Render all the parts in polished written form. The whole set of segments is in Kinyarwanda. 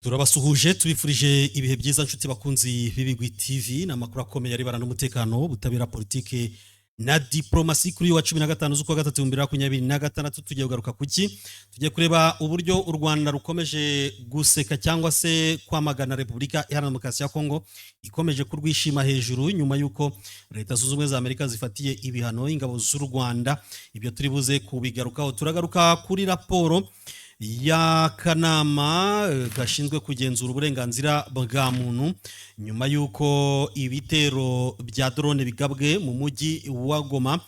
turabasuhuje tubifurije ibihe byiza nshuti bakunzi b'Ibigwi TV n'amakuru akomeye arebana n'umutekano butabera politike na diplomasi kuri wa 15 z'ukwa gatatu 2026 tugiye kugaruka kuki tugiye kureba uburyo u Rwanda rukomeje guseka cyangwa se kwamagana Repubulika Iharanira Demokarasi ya Kongo ikomeje kurwishima hejuru nyuma yuko Leta Zunze Ubumwe za Amerika zifatiye ibihano ingabo z'u Rwanda. Ibyo turi buze kubigarukaho, turagaruka kuri raporo y'akanama gashinzwe kugenzura uburenganzira bwa muntu nyuma yuko ibitero bya drone bigabwe mu mujyi wa Goma.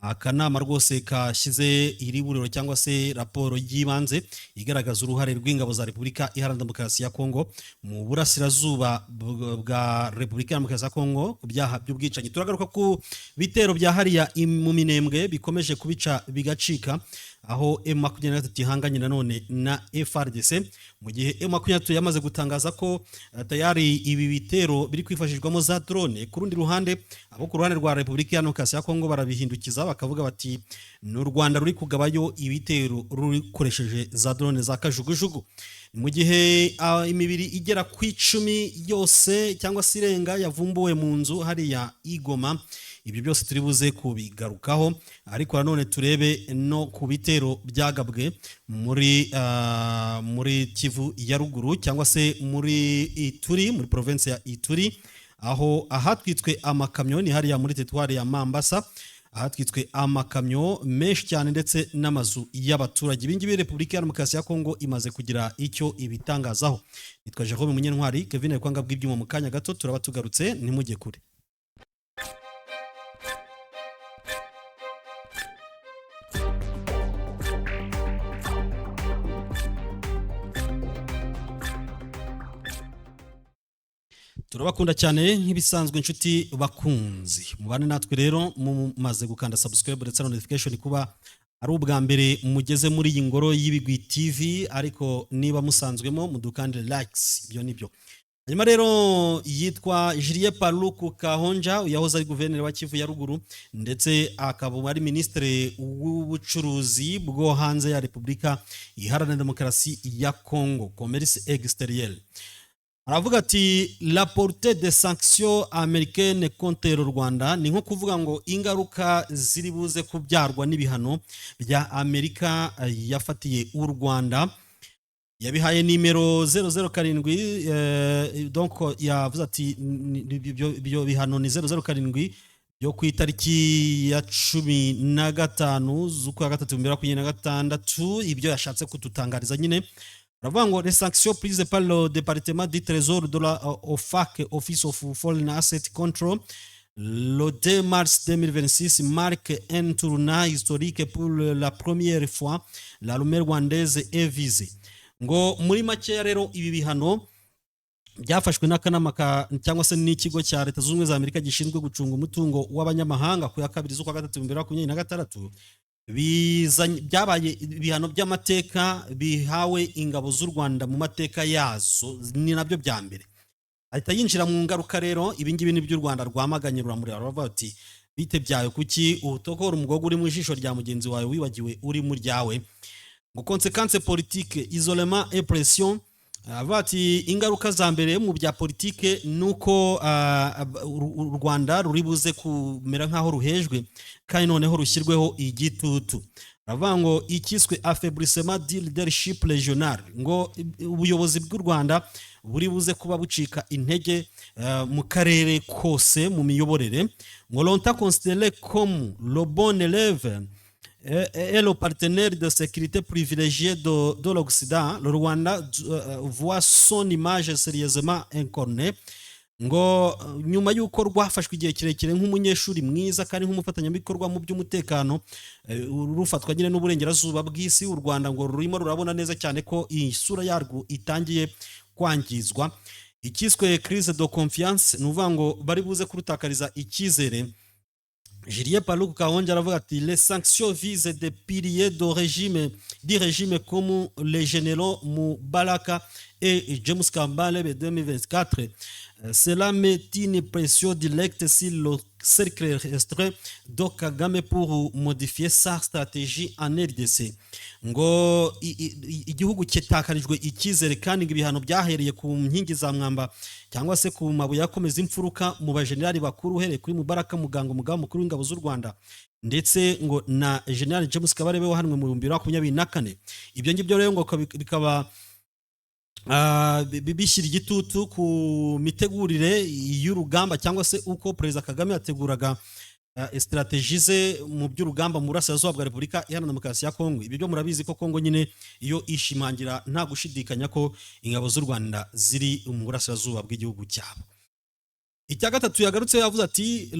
Akanama rwose kashize iriburiro cyangwa se raporo y'ibanze igaragaza uruhare rw'ingabo za Repubulika Iharanira Demokarasi ya Kongo mu burasirazuba bwa Repubulika Iharanira Demokarasi ya Kongo ku byaha by'ubwicanyi. Turagaruka ku bitero bya hariya mu Minembwe bikomeje kubica bigacika, aho M23 ihanganye nanone na FARDC, mu gihe M23 yamaze gutangaza ko tayari ibi bitero biri kwifashishwamo za drone. Ku rundi ruhande, abo ku ruhande rwa Repubulika Iharanira Demokarasi ya Kongo barabihindukiza bakavuga bati n'u Rwanda ruri kugabayo ibitero rukoresheje za drone za kajugujugu. Mu gihe imibiri igera ku 10 yose cyangwa se irenga yavumbuwe mu nzu hariya Igoma. Ibyo byose turi buze kubigarukaho, ariko nanone turebe no ku bitero byagabwe muri Kivu ya ruguru cyangwa se muri Ituri, muri province ya Ituri, aho ahatwitswe amakamyo ni hariya muri teritwari ya Mambasa, ahatwitswe amakamyo menshi cyane ndetse n'amazu y'abaturage. Ibingibi Repubulika ya Demokarasi ya Kongo imaze kugira icyo ibitangazaho. Nitwa Jerome Munyentwari, Kevin Kwanga bw'ibyuma mu kanya gato turaba tugarutse, nimujye kure. Turabakunda cyane nk'ibisanzwe inshuti bakunzi, mubane natwe rero mumaze gukanda subscribe ndetse na notification kuba ari ubwa mbere mugeze muri iyi ngoro y'Ibigwi TV, ariko niba musanzwemo mudukande likes, ibyo nibyo. Hanyuma rero yitwa Julien Paluku Kahonja, uyahoze ari guverineri wa Kivu ya ruguru ndetse akaba ari ministre w'ubucuruzi bwo hanze ya Repubulika Iharanira Demokarasi ya Kongo, commerce extérieur. Aravuga ati la portée des sanctions américaines contre le Rwanda, ni nko kuvuga ngo ingaruka ziri buze kubyarwa n'ibihano bya Amerika yafatiye u Rwanda. Yabihaye nimero 007, donc yavuze ati ibyo bihano ni 007 byo ku itariki ya 15 z'ukwa gatatu 2026. Ibyo yashatse kututangariza nyine aravuga ngo les sanctions prises par le département du trésor de la OFAC, Office of Foreign Asset Control, le 2 mars 2026 marque un tournant historique pour la première fois. L'armée rwandaise est visée. Ngo muri make rero ibi bihano byafashwe n'akanama cyangwa se n'ikigo cya Leta Zunze Ubumwe za Amerika gishinzwe gucunga umutungo w'abanyamahanga ku ya 2 z'ukwa gatatu 2026 byabaye ibihano by'amateka bihawe ingabo z'u Rwanda mu mateka yazo, ni nabyo bya mbere. Ahita yinjira mu ngaruka rero, ibingibi ni by'u Rwanda rwamaganye ruramurira, ruvuga ati bite byawe kuki utokora umugogo uri mu ijisho rya mugenzi wawe wibagiwe uri mu ryawe. Ngo conséquences politiques, isolement et pression. Ati ingaruka za mbere mu bya politike nuko u Rwanda ruri buze kumera nkaho ruhejwe kandi noneho rushyirweho igitutu. Aravuga ngo ikiswe affaiblissement du leadership régional, ngo ubuyobozi bw'u Rwanda buri buze kuba bucika intege mu karere kose mu miyoborere. Ngo longtemps considéré comme le bon élève et le partenaire de sécurité privilégié de l'Occident, le Rwanda voit son image sérieusement incornée. Ngo nyuma yuko rwafashwe igihe kirekire nk'umunyeshuri mwiza kandi nk'umufatanyabikorwa mu by'umutekano rufatwa nyine n'uburengerazuba bw'isi, u Rwanda ngo rurimo rurabona neza cyane ko isura yarwo itangiye kwangizwa. Ikiswe crise de confiance, nuvuga ngo bari buze kurutakariza icyizere. Julien Paluku Kahonja aravuga ati les sanctions visent des piliers du régime comme les généraux Mubaraka et James Kambarebe 2024, cela met une pression directe sur le cercle restreint de Kagame pour modifier sa stratégie en RDC. Ngo igihugu kitakarijwe icyizere kandi ngo ibihano byahereye ku nkingi za mwamba cyangwa se ku mabuye akomeza imfuruka mu bajenerali bakuru uhereye kuri Mubaraka Muganga umugaba mukuru w'ingabo z'u Rwanda ndetse ngo na General James Kabarebe wahanwe mu 2024. Ibyo ngibyo rero ngo bikaba bishyira igitutu ku mitegurire y'urugamba cyangwa se uko Perezida Kagame yateguraga strategie ze mu by'urugamba mu burasirazuba bwa Repubulika Iharanira Demokarasi ya Kongo. Ibyo murabizi ko Kongo nyine iyo ishimangira nta gushidikanya ko ingabo z'u Rwanda ziri mu burasirazuba bw'igihugu cyabo. Icya gatatu yagarutse yavuze ati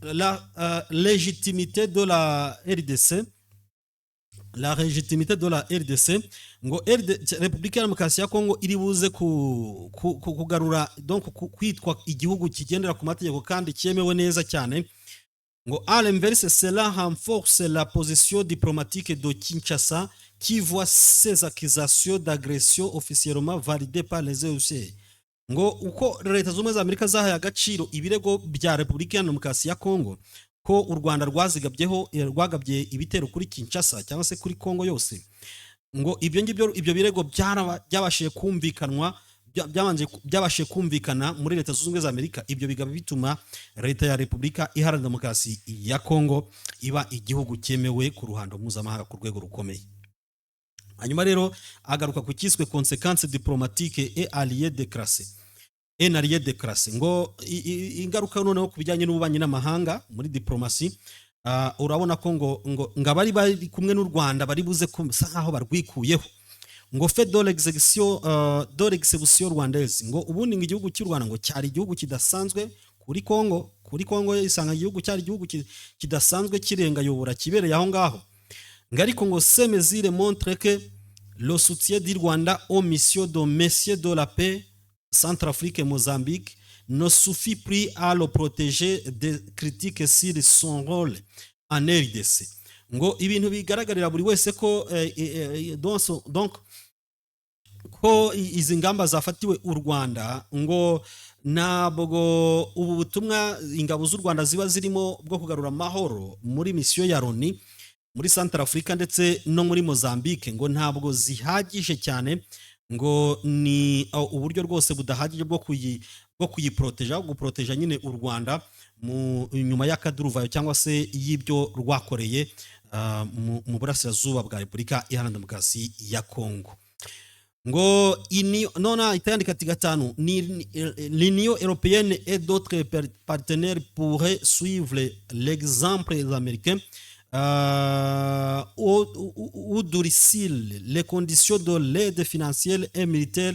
la légitimité de la RDC, la légitimité de la RDC, ngo Repubulika ya Demokarasi ya Kongo iri buze kugarura donc kwitwa igihugu kigendera ku mategeko kandi cyemewe neza cyane. Ngo à l'inverse, cela renforce la position diplomatique de Kinshasa qui voit ces accusations d'agression officiellement validées par les EUC. Ngo uko leta z'ubumwe za Amerika zahaye agaciro ibirego bya Repubulika ya Demokarasi ya Kongo ko u Rwanda rwagabye ibitero kuri Kinshasa cyangwa se kuri Kongo yose, ngo ibyo birego byabashije kumvikanwa byabashije kumvikana muri leta z'ubumwe za Amerika. Ibyo bigaba bituma leta ya Repubulika Iharanira Demokarasi ya Kongo iba igihugu cyemewe ku ruhando mpuzamahanga ku rwego rukomeye. Hanyuma rero agaruka ku cyiswe conséquences diplomatiques et alliés déclassés. Ngo ingaruka noneho ku bijyanye n'ububanyi n'amahanga muri diplomasi, urabona ko ngo abari bari kumwe n'u Rwanda bari buze kusa nkaho barwikuyeho. Ngo fait de l'exécution rwandaise, ngo ubundi ngo igihugu cy'u Rwanda ngo cyari igihugu kidasanzwe kuri Kongo isanga igihugu cyari igihugu kidasanzwe kirenga yobora kibereye aho ngaho. Ariko ngo ces mesures montrent que le soutien du Rwanda aux missions de messieurs de la paix Centrafrique et Mozambique ne suffit plus à le protéger des critiques sur son rôle en RDC. Ngo ibintu bigaragarira buri wese ko donc ko izi ngamba zafatiwe u Rwanda ngo ntabwo ubu butumwa ingabo z'u Rwanda ziba zirimo bwo kugarura amahoro muri mission ya Loni muri Centrafrique ndetse no muri Mozambique ngo ntabwo zihagije cyane, ngo ni uburyo rwose budahagije bwo guproteja nyine u Rwanda mu nyuma y'akaduruvayo cyangwa se y'ibyo rwakoreye mu burasirazuba bwa Repubulika Iharanira Demokarasi ya Kongo. Ngo nona itandika gatanu ni l'Union européenne et d'autres partenaires pourraient suivre l'exemple américain ou durcir les conditions de l'aide financière et militaire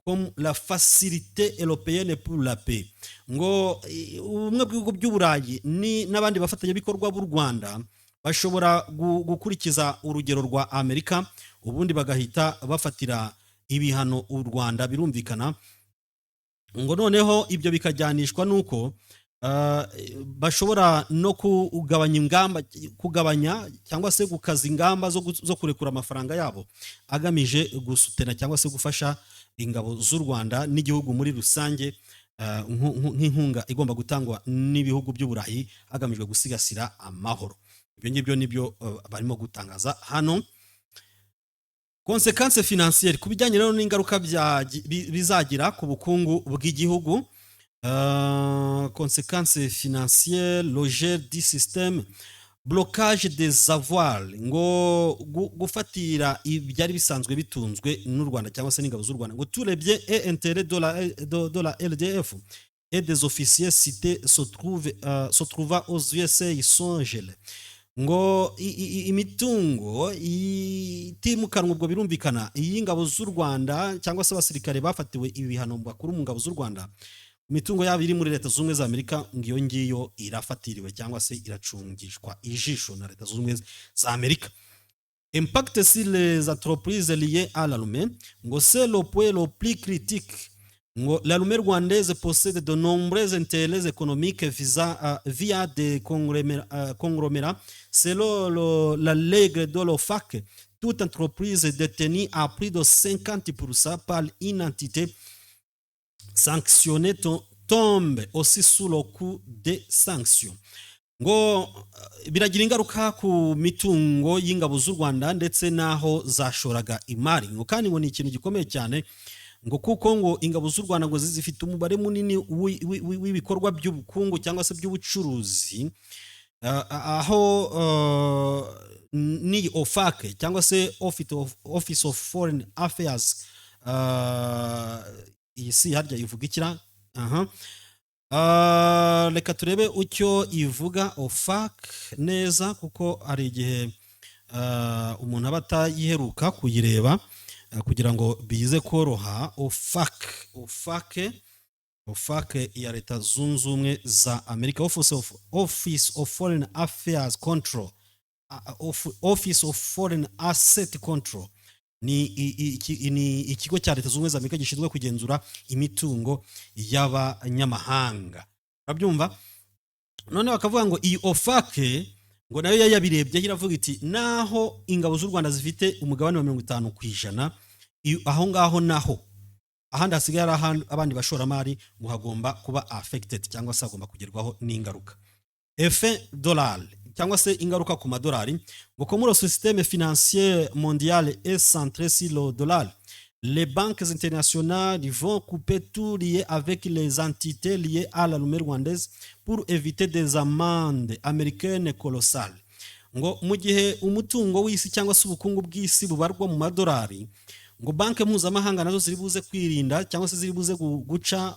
comme la facilité européenne pour la paix. Ngo ubumwe bw'ibihugu by'Uburayi n'abandi bafatanyabikorwa b'u Rwanda bashobora gukurikiza urugero rwa Amerika ubundi bagahita bafatira ibihano u Rwanda, birumvikana. Ngo noneho ibyo bikajyanishwa nuko bashobora no kugabanya cyangwa se gukaza ingamba zo kurekura amafaranga yabo agamije gusutena cyangwa se gufasha ingabo z'u Rwanda n'igihugu muri rusange, nk'inkunga igomba gutangwa n'ibihugu by'Uburayi hagamijwe gusigasira amahoro. Ibyo ngibyo nibyo barimo gutangaza hano. Conséquences financières, ku bijyanye rero n'ingaruka bizagira ku bukungu bw'igihugu. Conséquences financières, logère du système, blocage des avoirs, ngo gufatira ibyari bisanzwe bitunzwe n'u Rwanda cyangwa se n'ingabo z'u Rwanda. Ngo tous les biens et intérêts de la LDF et des officiers cités se trouvent aux USA sont gelés. Ngo imitungo itimukanwa, ubwo birumvikana y'ingabo z'u Rwanda cyangwa se abasirikare bafatiwe ibihano bakuru mu ngabo z'u Rwanda, imitungo yabo iri muri leta z'ubumwe za Amerika ngiyo ngiyo irafatiriwe cyangwa se iracungishwa ijisho na leta z'ubumwe za Amerika. Impact sur les entreprises liées à l'armée, ngo c'est le point le plus critique. Ngo l'armée rwandaise possède de nombreux intérêts économiques via des conglomérats. Selon la règle de l'OFAC, toute entreprise détenue à plus de 50% par une entité sanctionnée tombe aussi sous le coup des sanctions. Ngo biragira ingaruka ku mitungo y'ingabo z'u Rwanda ndetse naho zashoraga imari, ngo kandi ngo ni ikintu gikomeye cyane, ngo kuko ngo ingabo z'u Rwanda ngo zifite umubare munini w'ibikorwa by'ubukungu cyangwa se by'ubucuruzi, aho ni OFAC cyangwa se Office of Foreign Affairs, iyi si harya ivuga ikira, reka turebe ucyo ivuga OFAC neza, kuko hari igihe umuntu aba atayiheruka kuyireba kugira ngo bize koroha. OFAC ya Leta Zunze Ubumwe za Amerika, Office of Foreign Affairs Control, Office of Foreign Asset Control, ni ikigo cya Leta Zunze Ubumwe za Amerika gishinzwe kugenzura imitungo y'abanyamahanga. Urabyumva? None bakavuga ngo iyi OFAC ngo nayo yabirebye iravuga iti naho ingabo z'u Rwanda zifite umugabane wa 50%, aho ngaho naho ahandi hasigaye ari abandi bashoramari ngo hagomba kuba affected cyangwa se hagomba kugerwaho n'ingaruka. Effet dollar cyangwa se ingaruka ku madolari, ngo comme le système financier mondial est centré sur le dollar, les banques internationales vont couper tout lié avec les entités liées à la monnaie rwandaise pour éviter des amendes américaines colossales. Ngo mu gihe umutungo w'isi cyangwa se ubukungu bw'isi bubarwa mu madolari, ngo banke mpuzamahanga nazo ziri buze kwirinda cyangwa se ziri buze guca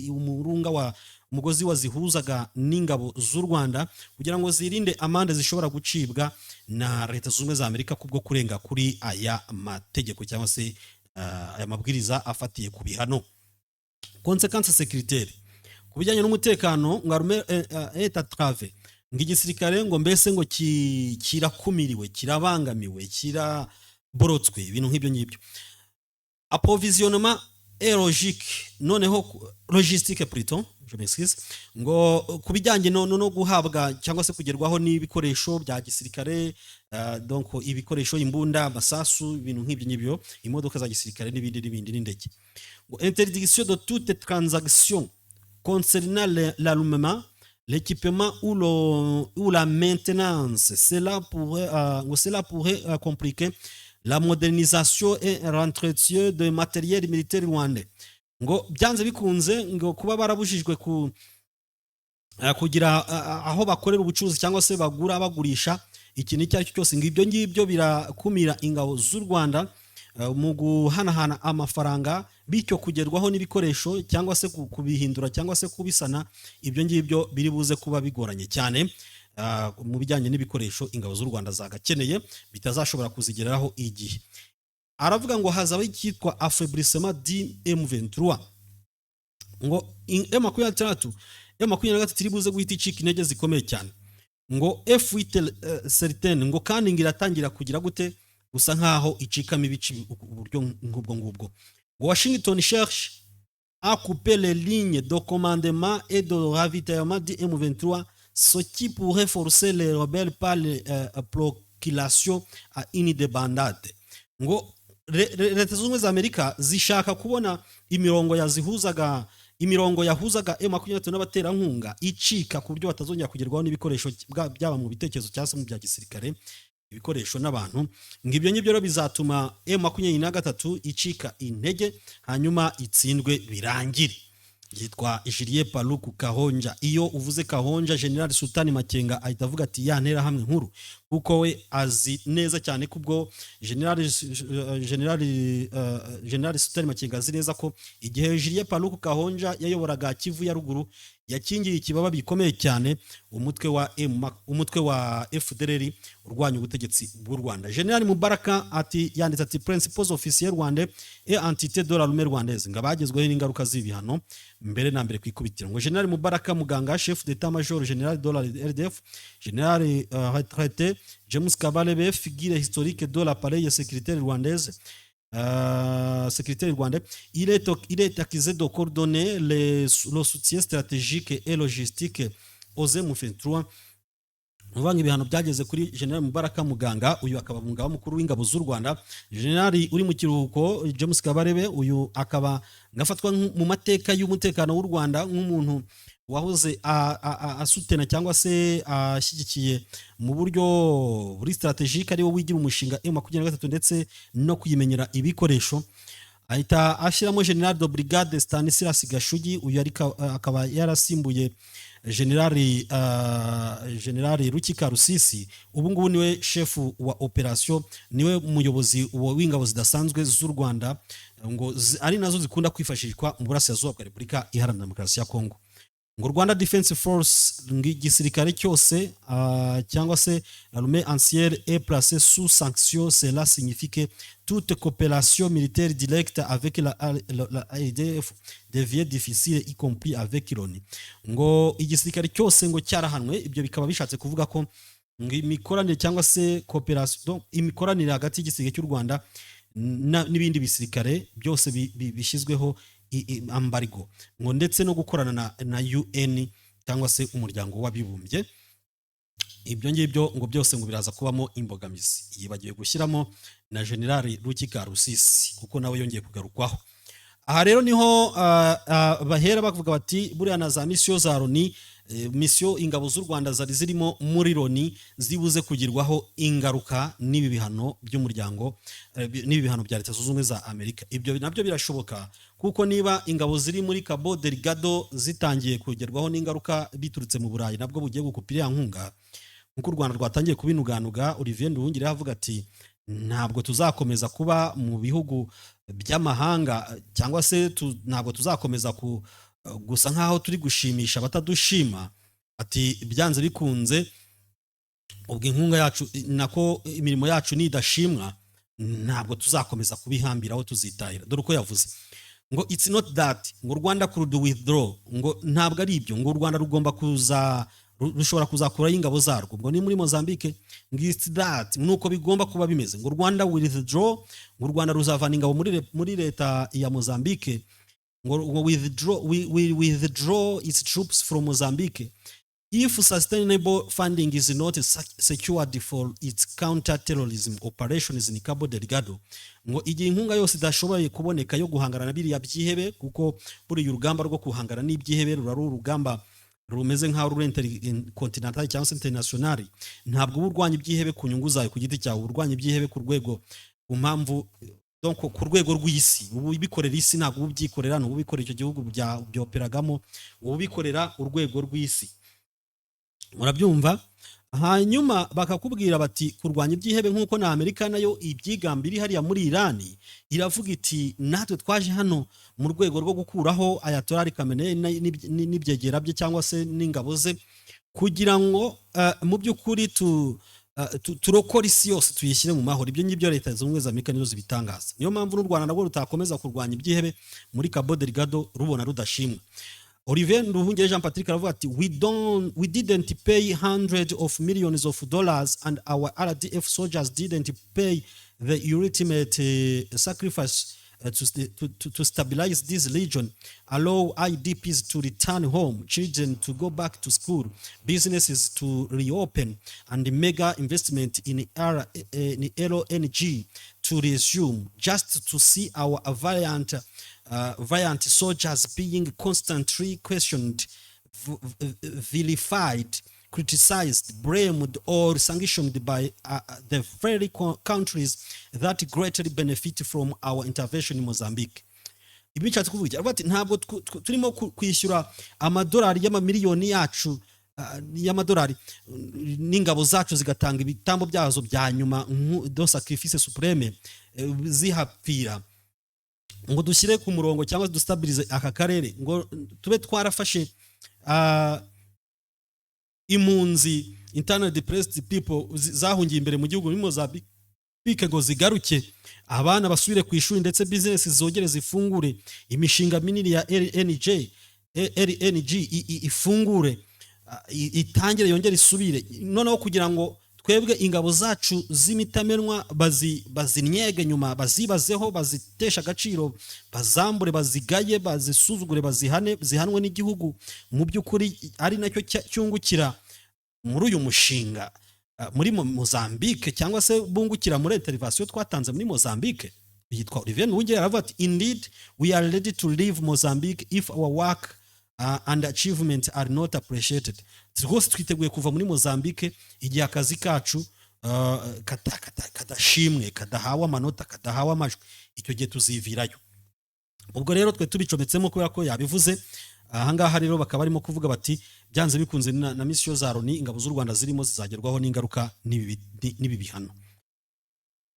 umurunga wa umugozi wazihuzaga n'ingabo z'u Rwanda kugira ngo zirinde amande zishobora gucibwa na Leta Zunze Ubumwe za Amerika kubwo kurenga kuri aya mategeko cyangwa se aya mabwiriza afatiye ku bihano. Consequences sécuritaires ku bijyanye n'umutekano, ngo armée est entrave, ngo igisirikare ngo mbese ngo kirakumiriwe, kirabangamiwe, kiraborotswe, ibintu nk'ibyo ngibyo. Approvisionnement et logistique plutôt, je m'excuse, ngo ku bijyanye no guhabwa cyangwa se kugerwaho n'ibikoresho bya gisirikare, donc ibikoresho, imbunda, amasasu, ibintu nk'ibyo ngibyo, imodoka za gisirikare n'ibindi n'indege. Interdiction de toute transaction concernant l'armement, l'équipement ou la maintenance. Cela pourrait compliquer la modernisation et l'entretien de matériel militaire rwandais. Ngo byanze bikunze ngo kuba barabujijwe kugira aho bakorera ubucuruzi cyangwa se bagura bagurisha ikintu icyo aricyo cyose, ngo ibyo ngibyo birakumira ingabo z'u Rwanda mu guhanahana amafaranga, bityo kugerwaho n'ibikoresho cyangwa se kubihindura cyangwa se kubisana, ibyo ngibyo biri buze kuba bigoranye cyane mu bijyanye n'ibikoresho ingabo z'u Rwanda zagakeneye bitazashobora kuzigeraho igihe. Aravuga ngo hazaba icyitwa affaiblissement du M23, ngo M23 tiri buze guhita icika intege zikomeye cyane, ngo F8 certain, ngo kandi ngiratangira kugira gute gusa nkaho icikamo ibici uburyo nk'ubwo ngubwo. Washington cherche à couper les lignes de commandement et de ravitaillement du M23, ce qui pourrait forcer les rebelles par proculation à une débandade. Ngo Leta Zunze Ubumwe za Amerika zishaka kubona imirongo yahuzaga M23 n'abaterankunga icika ku buryo batazongera kugerwaho n'ibikoresho byaba mu bitekerezo cyangwa se mu bya gisirikare, ibikoresho n'abantu. Ngibyo ngibyo rero bizatuma M23 icika intege hanyuma itsindwe birangire. Yitwa Julien Paluku Kahonja. Iyo uvuze Kahonja, General Sultani Makenga ahita avuga ati ya ntera hamwe nkuru, kuko we azi neza cyane kubwo General Sultani Makenga azi neza ko igihe Julien Paluku Kahonja yayoboraga Kivu ya ruguru yakingiye ikibaba bikomeye cyane umutwe wa FDLR urwanya ubutegetsi bw'u Rwanda. General Mubaraka ati yanditse ati principaux officiers rwandais et entité de l'armée rwandaise, ngabagezweho n'ingaruka z'ibihano mbere na mbere kwikubitira. Ngo General Mubaraka Muganga, chef d'état major général de la RDF, General retraité James Kabarebe, figure historique de l'appareil sécuritaire rwandaise, sécuritaire rwandais, il est accusé de coordonner le soutien stratégique et logistique aux M23 Uvanga ibihano byageze kuri General Mubaraka Muganga, uyu akaba umugaba mukuru w'ingabo z'u Rwanda. General uri mu kiruhuko James Kabarebe, uyu akaba ngafatwa mu mateka y'umutekano w'u Rwanda nk'umuntu wahoze asutena cyangwa se ashyigikiye mu buryo buri strategique ari wo wigira umushinga M23 ndetse no kuyimenyera ibikoresho. Ahita ashyiramo General de Brigade Stanislas Gashugi, uyu akaba yarasimbuye Generali Rukika Rusisi. Ubu ngubu niwe chef wa operation, niwe muyobozi w'ingabo zidasanzwe z'u Rwanda, ngo ari nazo zikunda kwifashishwa mu burasirazuba bwa Repubulika Iharanira Demokarasi ya Kongo. Ngo Rwanda Defense Force igisirikare cyose cyangwa se l'armée entière est placée sous sanction. Cela signifie que toute coopération militaire directe avec la ADF devient difficile, y compris avec l'ONU. Ngo igisirikare cyose ngo cyarahanwe. Ibyo bikaba bishatse kuvuga ko imikoranire cyangwa se coopération, imikoranire hagati y'igisirikare cy'u Rwanda n'ibindi bisirikare byose bishyizweho ambargo, ngo ndetse no gukorana na UN cyangwa se umuryango w'abibumbye. Ibyo ngibyo ngo byose ngo biraza kubamo imbogamizi. Yibagiwe gushyiramo na General Rukika Rusisi kuko nawe yongeye kugarukwaho. Aha rero niho bahera bavuga bati buriya na za mission za Loni, mission ingabo z'u Rwanda zari zirimo muri Loni zibuze kugirwaho ingaruka n'ibi bihano by'umuryango, n'ibi bihano bya Leta Zunze Ubumwe za Amerika. Ibyo nabyo birashoboka kuko niba ingabo ziri muri Cabo Delgado zitangiye kugerwaho n'ingaruka biturutse mu Burayi nabwo bugiye gukupira nkunga, nkuko u Rwanda rwatangiye kubinuganuga. Olivier Nduhungire avuga ati ntabwo tuzakomeza kuba mu bihugu by'amahanga cyangwa se ntabwo tuzakomeza gusa nkaho turi gushimisha abatadushima. Ati byanze bikunze ubwo inkunga yacu nako imirimo yacu nidashimwa ntabwo tuzakomeza kubihambiraho tuzitahira. Dore uko yavuze ngo it's not that ngo Rwanda could withdraw, ngo ntabwo ari ibyo, ngo u Rwanda rugomba rushobora kuzakuraho ingabo zarwo, ngo ni muri Mozambique. ngo it's that nuko bigomba kuba bimeze, ngo Rwanda will withdraw, ngo u Rwanda ruzavana ingabo muri leta ya Mozambique, ngo withdraw its troops from Mozambique if sustainable funding is not secured for its counter-terrorism operations in Cabo Delgado. Ngo igihe inkunga yose idashoboye kuboneka yo guhangana na biriya byihebe, kuko buri urugamba rwo guhangana n'ibyihebe rurari urugamba rumeze nk'aho ruri continental cyangwa se international. Ntabwo urwanya ibyihebe ku nyungu zayo ku giti cyawe, urwanya ibyihebe ku rwego ku mpamvu donc ku rwego rw'isi. Ubu bikorera isi ntabwo ubyikorera, n'ubu bikorera icyo gihugu byoperagamo, ubu bikorera urwego rw'isi. Murabyumva? Hanyuma bakakubwira bati kurwanya ibyihebe nk'uko na Amerika nayo ibyigambiri hariya muri Irani iravuga iti natwe twaje hano mu rwego rwo gukuraho Ayatollah Ali Khamenei n'ibyegera bye cyangwa se n'ingabo ze, kugira ngo mu by'ukuri turokora isi yose tuyishyire mu mahoro. Ibyo ngibyo Leta Zunze Ubumwe za Amerika nizo zibitangaza. Niyo mpamvu n'u Rwanda nabwo rutakomeza kurwanya ibyihebe muri Cabo Delgado rubona rudashimwa. Olivier Nduhungire Jean Patrick aravuga ati we didn't pay hundreds of millions of dollars and our RDF soldiers didn't pay the ultimate sacrifice to stabilize this region, allow IDPs to return home, children to go back to school, businesses to reopen, and mega investment in LNG to resume, just to see our valiant soldiers being constantly questioned, vilified, criticized, blamed, or sanctioned by the very countries that greatly benefit from our intervention in Mozambique. Ibi nshatse kuvuga ati ntabwo turimo kwishyura amadolari y'amamiliyoni yacu y'amadolari n'ingabo zacu zigatanga ibitambo byazo bya nyuma do sacrifice supreme zihapfira ngo dushyire ku murongo cyangwa dustabilize aka karere, ngo tube twarafashe impunzi internally depressed people zahungiye imbere mu gihugu muri Mozambique ngo zigaruke, abana basubire ku ishuri, ndetse business zogere zifungure, imishinga minini ya LNG ifungure, itangire yongere isubire, noneho kugira ngo twebwe ingabo zacu z'imitamenwa bazinyege nyuma, bazibazeho, bazitesha agaciro, bazambure, bazigaye, bazisuzugure, zihanwe n'igihugu mu by'ukuri ari nacyo cyungukira muri uyu mushinga muri Mozambique cyangwa se bungukira muri intervention twatanze muri Mozambique. Yitwa Olivier Nduhungirehe aravuga ati indeed we are ready to leave Mozambique if our work and achievements are not appreciated. Rwose twiteguye kuva muri Mozambique igihe akazi kacu kadashimwe, kadahawe amanota, kadahawe amajwi, icyo gihe tuzivirayo. Ubwo rero twe tubicometsemo kubera ko yabivuze. Ahangaha rero bakaba barimo kuvuga bati byanze bikunze na mission za Loni ingabo z'u Rwanda zirimo zizagerwaho n'ingaruka n'ibi bihano.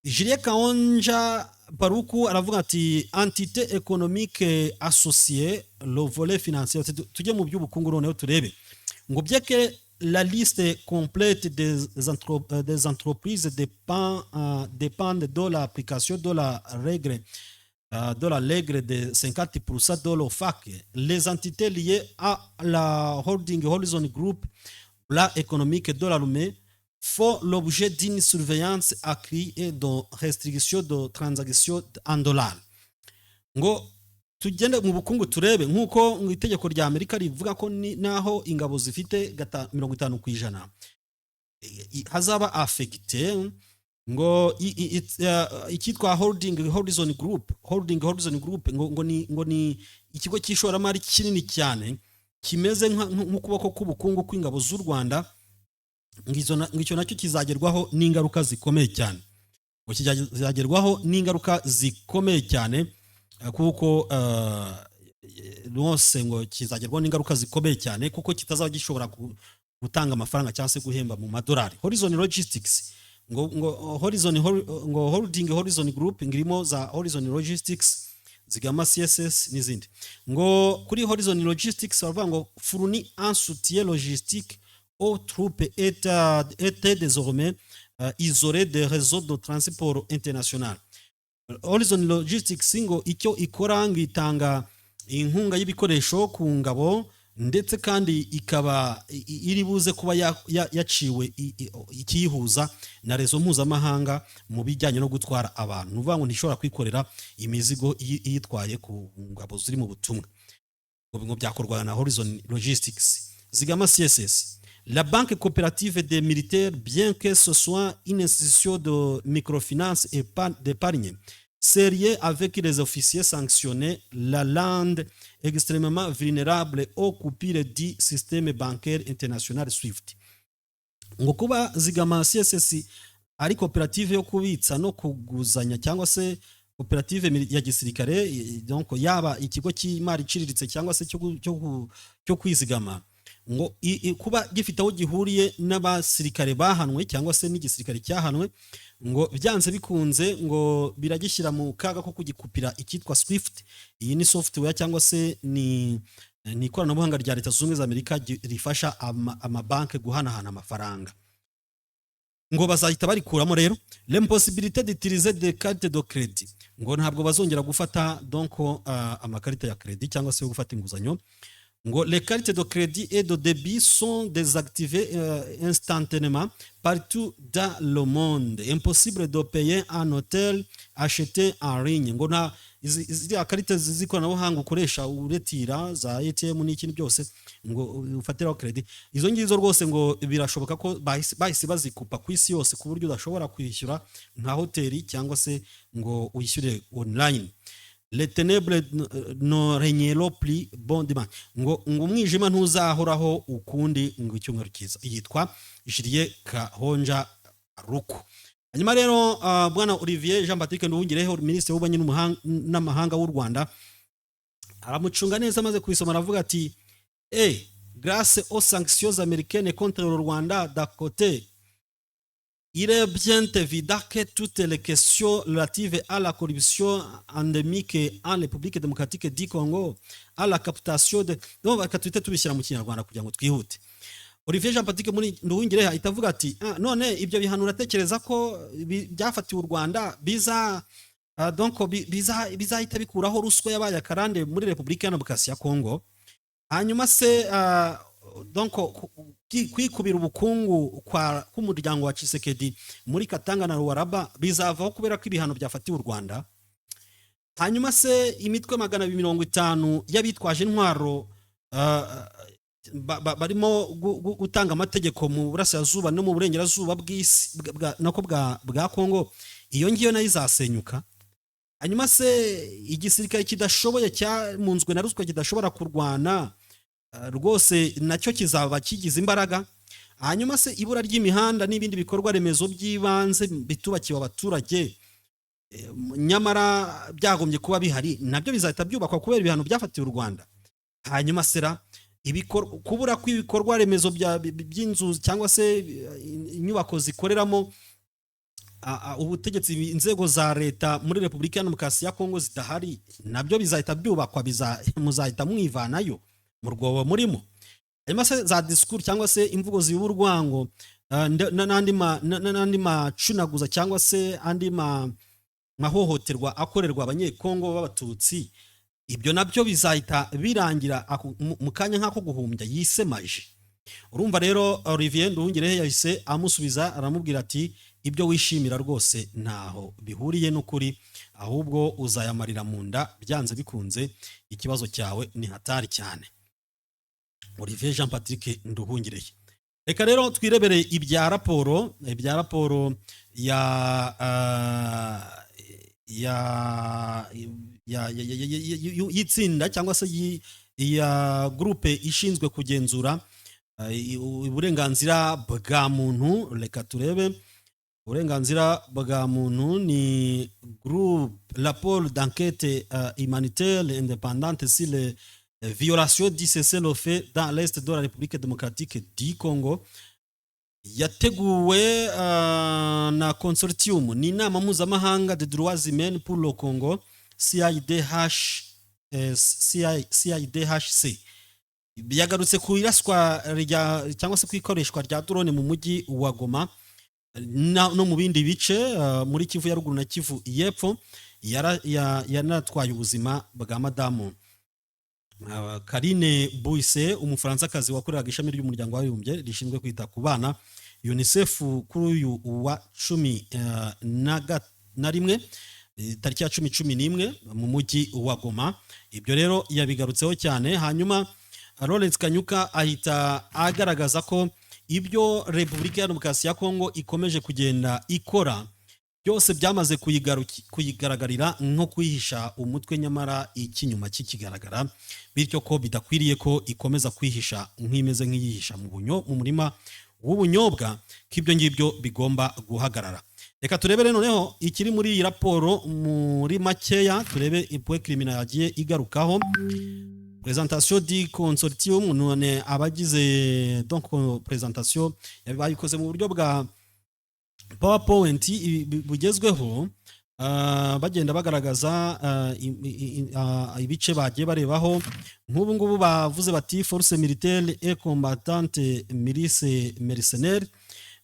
Julien Kaonja Paruku aravuga ati entité économique associée le volet financier. Tujye mu by'ubukungu noneho turebe ngo byeke la liste complète des entreprises dépendent de l'application de la règle de 50% de l'OFAC. Les entités liées à la holding Horizon Group, la économique de l'armée, font l'objet d'une surveillance accrue et de restriction de transactions en dollars. Ngo tugende mu bukungu turebe nkuko mu itegeko rya Amerika rivuga ko naho ingabo zifite 50% hazaba affecté ngo ikitwa holding Horizon Group ngo ni ikigo cy'ishoramari kinini cyane kimeze nk'ukuboko k'ubukungu kw'ingabo z'u Rwanda. Ngicyo nacyo kizagerwaho n'ingaruka zikomeye cyane, ngo kizagerwaho n'ingaruka zikomeye cyane kuko rwose ngo kizagerwaho n'ingaruka zikomeye cyane kuko kitazaba gishobora gutanga amafaranga cyangwa se guhemba mu madolari. Horizon Logistics ngo holding Horizon Group ngirimo za Horizon Logistics, Zigama CSS n'izindi. Ngo kuri Horizon Logistics baravuga ngo fournit un soutien logistique aux troupes étaient désormais isolées des réseaux de transport international. Horizon Logistics ngo icyo ikora ngitanga inkunga y'ibikoresho ku ngabo ndetse kandi ikaba iri buze kuba yaciwe ikiyihuza na rezo mpuzamahanga mu bijyanye no gutwara abantu. Nuvuga ngo ntishobora kwikorera imizigo iyitwaye ku ngabo ziri mu butumwa. Ngo byakorwa na Horizon Logistics. Zigama CSS, la banque coopérative des militaires, bien que ce soit une institution de microfinance et d'épargne, sérieux avec les officiers sanctionnés, la lande extrêmement vulnérable aux coupures du système bancaire international SWIFT. Ngo kuba Zigama CSS ari koperative yo kubitsa no kuguzanya cyangwa se koperative ya gisirikare, donc yaba ikigo cy'imari iciriritse cyangwa se cyo kwizigama, ngo kuba gifite aho gihuriye n'abasirikare bahanwe cyangwa se n'igisirikare cyahanwe, ngo byanze bikunze ngo biragishyira mu kaga ko kugikupira ikitwa SWIFT. Iyi ni software cyangwa se ni ikoranabuhanga rya Leta Zunze Ubumwe za Amerika rifasha amabanki guhanahana amafaranga. Ngo bazahita barikuramo rero l'impossibilité d'utiliser des cartes de crédit. Ngo ntabwo bazongera gufata donc amakarita ya crédit cyangwa se gufata inguzanyo. Ngo les cartes de crédit et de débit sont désactivées instantanément partout dans le monde. Impossible de payer un hôtel acheté en ligne. Ngo na izi karite z'ikoranabuhanga ukoresha uretira za ATM n'ikindi byose ngo ufatiraho credit, izo ngizo rwose ngo birashoboka ko bahise bazikupa ku isi yose ku buryo udashobora kwishyura nka hoteli cyangwa se ngo uyishyure online. Les ténèbres ne régneront plus bon dimanche. Ngo umwijima ntuzahoraho ukundi ngo icyumweru cyiza. Yitwa Julien Kaonja Paruku. Hanyuma rero bwana Olivier Jean Patrick Nduhungirehe, minisitiri w'ububanyi n'amahanga w'u Rwanda, aramucunga neza amaze kubisoma aravuga ati grâce aux sanctions américaines contre le Rwanda d'un côté, il est bien évident que toutes les questions relatives à la corruption endémique en République démocratique du Congo, à la captation de... Donc, bakatwite tubishyira mu Kinyarwanda kugira ngo twihute. Olivier Jean Patrick Nduhungirehe ahita avuga ati none ibyo bihano uratekereza ko byafatiwe u Rwanda bizahita bikuraho ruswa yabaye akarande muri Repubulika ya Demokarasi ya Congo, hanyuma se donc kwikubira ubukungu k'umuryango wa Tshisekedi muri Katanga na Luaraba bizavaho kubera ko ibihano byafatiwe u Rwanda, hanyuma se imitwe 250 y'abitwaje intwaro barimo gutanga amategeko mu burasirazuba no mu burengerazuba bw'isi nako bwa Kongo, iyo ngiyo nayo izasenyuka. Hanyuma se igisirikare kidashoboye cyamunzwe na ruswa kidashobora kurwana rwose nacyo kizaba kigize imbaraga. Hanyuma se ibura ry'imihanda n'ibindi bikorwa remezo by'ibanze bitubakiwe abaturage nyamara byagombye kuba bihari nabyo bizahita byubakwa kubera ibihano byafatiwe u Rwanda. Hanyuma sera kubura kw'ibikorwa remezo by'inzu cyangwa se inyubako zikoreramo ubutegetsi, inzego za leta muri Repubulika ya Demokarasi ya Kongo zidahari, nabyo bizahita byubakwa, muzahita mwivanayo mu rwobo murimo. Hanyuma se za discours cyangwa se imvugo z'urwango n'andi macunaguza cyangwa se andi mahohoterwa akorerwa abanyekongo b'abatutsi, ibyo nabyo bizahita birangira mu kanya nk'ako guhumbya yisemaje. Urumva rero Olivier Nduhungirehe yahise amusubiza aramubwira ati ibyo wishimira rwose ntaho bihuriye n'ukuri, ahubwo uzayamarira mu nda byanze bikunze, ikibazo cyawe ni hatari cyane. Olivier Jean Patrick Nduhungirehe. Reka rero twirebere ibya raporo y'itsinda cyangwa se ya groupe ishinzwe kugenzura uburenganzira bwa muntu. Reka turebe uburenganzira bwa muntu ni groupe rapport d'enquête humanitaire indépendante sur les violations du cessez-le-feu dans l'est de la République démocratique du Congo, yateguwe na consortium ni inama mpuzamahanga de droits humains pour le Congo CIDHC. Yagarutse ku iraswa cyangwa se kwikoreshwa rya drone mu mujyi wa Goma no mu bindi bice muri Kivu ya ruguru na Kivu y'epfo, yanatwaye ubuzima bwa madamu Karine Bouisse, umufaransa-kazi wakoreraga ishami ry'umuryango w'abibumbye rishinzwe kwita ku bana UNICEF kuri uyu wa 11 tariki ya 11 mu mujyi wa Goma. Ibyo rero yabigarutseho cyane. Hanyuma Lawrence Kanyuka ahita agaragaza ko ibyo Repubulika ya Demokarasi ya Kongo ikomeje kugenda ikora byose byamaze kuyigaragarira nko kwihisha umutwe, nyamara ikinyuma kikigaragara, bityo ko bidakwiriye ko ikomeza kwihisha nk'imeze nk'iyihisha mu murima w'ubunyobwa, k'ibyo ngibyo bigomba guhagarara. Reka turebere noneho ikiri muri iyi raporo muri makeya, turebe ipoe criminal yagiye igarukaho. Présentation du consortium, none abagize donc présentation bayikoze mu buryo bwa PowerPoint bugezweho, bagenda bagaragaza ibice bagiye barebaho. Nk'ubu ngubu bavuze bati force militaire et combattante milice mercenaire,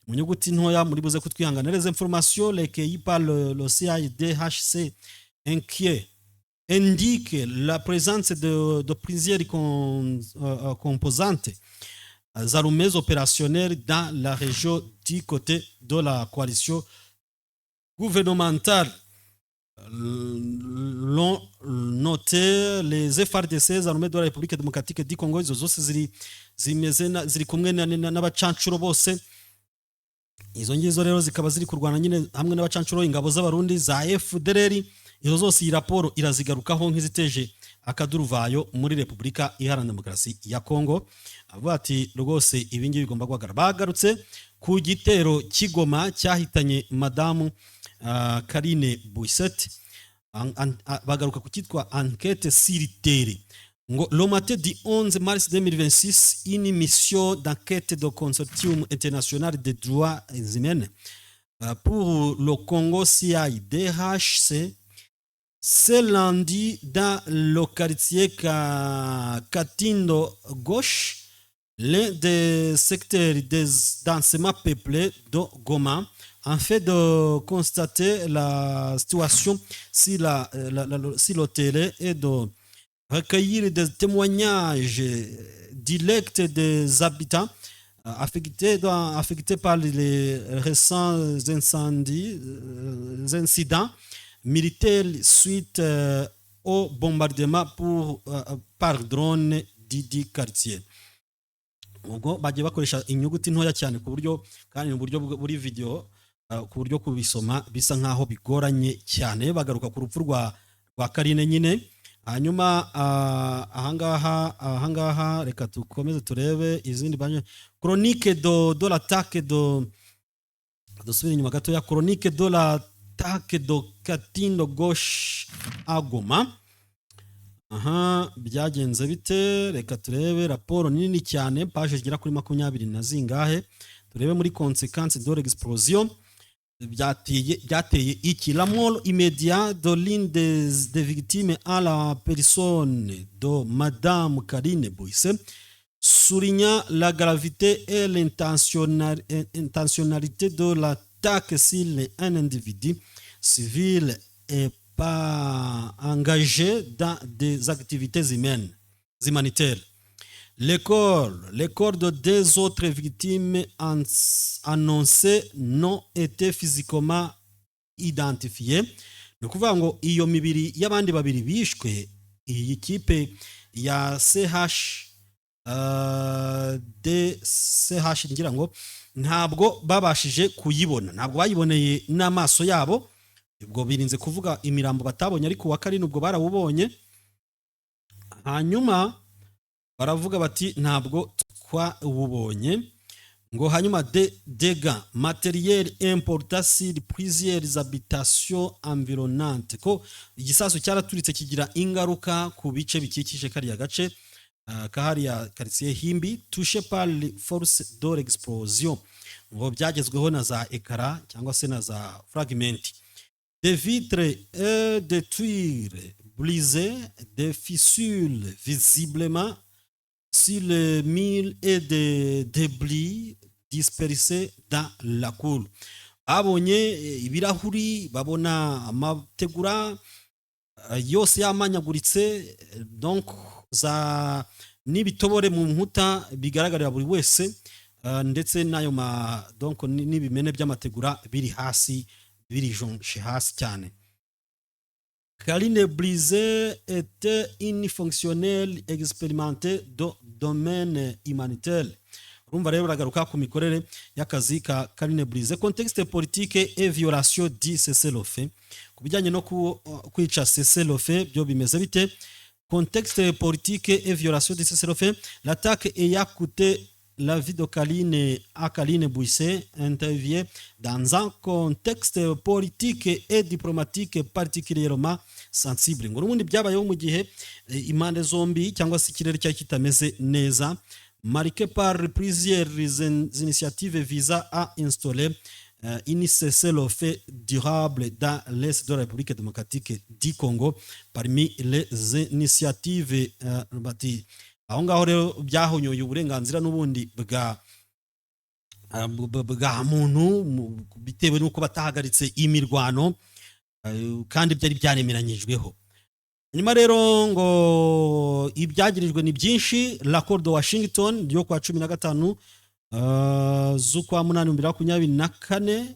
mu nyuguti ntoya muri buze kutwihangana. Les informations recueillies par le CIDHC indique la présence de plusieurs composantes armées opérationnelles dans la région du côté de la coalition gouvernementale. L'ont noté les FARDC, armées de la République démocratique du Congo, izo zose ziri kumwe n'abacancuro bose. Izo ngizo rero zikaba ziri kurwana nyine hamwe n'abacancuro, ingabo z'abarundi za FDLR. Izo zose iyi raporo irazigarukaho nk'iziteje akaduruvayo muri Repubulika Iharanira Demokarasi ya Kongo. Avuga ati rwose ibingi bigomba guhagarara. Bagarutse ku gitero cy'Igoma cyahitanye madamu Karine Bouisse, bagaruka ku cyitwa enquête sur ngo le matin du 11 mars 2026, une mission d'enquête de consortium international des droits humains pour le Congo CIDHC s'est lundi dans le quartier Katindo Gauche, l'un des secteurs densément peuplés de Goma, en fait de constater la situation sur le terrain et de recueillir des témoignages directs des habitants affectés par les récents incidents militaires suite au bombardement par drone du quartier. ubwo bagiye bakoresha inyuguti ntoya cyane ku buryo kandi mu buryo buri video ku buryo kubisoma bisa nkaho bigoranye cyane. Bagaruka ku rupfu rwa Carine nyine. Hanyuma ahangaha reka tukomeze turebe izindi banye chronique de l'attaque dusubira inyuma gato ya chronique de l'attaque de Katindo gauche à Goma. Byagenze bite? Reka turebe raporo nini cyane page zigera kuri 20 na zingahe. Turebe muri conséquences de l'explosion byateye iki. La mort immédiate de l'une des victimes à la personne de Madame Carine Bouisse souligna la gravité et l'intentionnalité de l'attaque sur un individu civil et pas engagé dans des activités humanitaires. Les corps de deux autres victimes annoncées n'ont été physiquement identifiés. Ni ukuvuga ngo iyo mibiri y'abandi babiri bishwe, iyi kipe ya CH ngira ngo ntabwo babashije kuyibona, ntabwo bayiboneye n'amaso yabo. Ubwo birinze kuvuga imirambo batabonye, ariko wa Carine ubwo barawubonye. Hanyuma baravuga bati ntabwo twawubonye. Ngo hanyuma dégâts matériels importants sur plusieurs habitations environnantes, ko igisasu cyaraturitse kigira ingaruka ku bice bikikije kariya gace kahariya quartier Himbi touché par les forces de l'explosion. Ngo byagezweho na za ekara cyangwa se na za fragment. Des vitres et des tuiles brisées, des fissures visiblement sur les murs et des débris dispersés dans la cour. Abonye ibirahuri, babona amategura yose yamanyaguritse, donc za n'ibitobore mu nkuta bigaragarira buri wese, ndetse nayo donc n'ibimene by'amategura biri hasi, birijonje hasi cyane. Carine Bouisse était une fonctionnelle expérimentée de domaine humanitaire. Urumva rero baragaruka ku mikorere y'akazi ka Carine Bouisse. Contexte politique et violation du cessez-le-feu. Ku bijyanye no kwica cessez-le-feu byo bimeze bite? Contexte politique et violation du cessez-le-feu. L'attaque ayant coûté la vie de Carine Bouisse intervient dans un contexte politique et diplomatique particulièrement sensible. Ngo n'ubundi byabayeho mu gihe impande zombi cyangwa se ikirere cyari kitameze neza, marqué par plusieurs initiatives visant à installer une cessez-le-feu durable dans l'est de la République démocratique du Congo. Parmi les initiatives aho ngaho rero byahonyoye uburenganzira n'ubundi bwa muntu bitewe n'uko batahagaritse imirwano kandi byari byaremeranyijweho. Nyuma rero ngo ibyagirijwe ni byinshi. L'accord de Washington ryo kwa 15 z'ukwa 8/2024,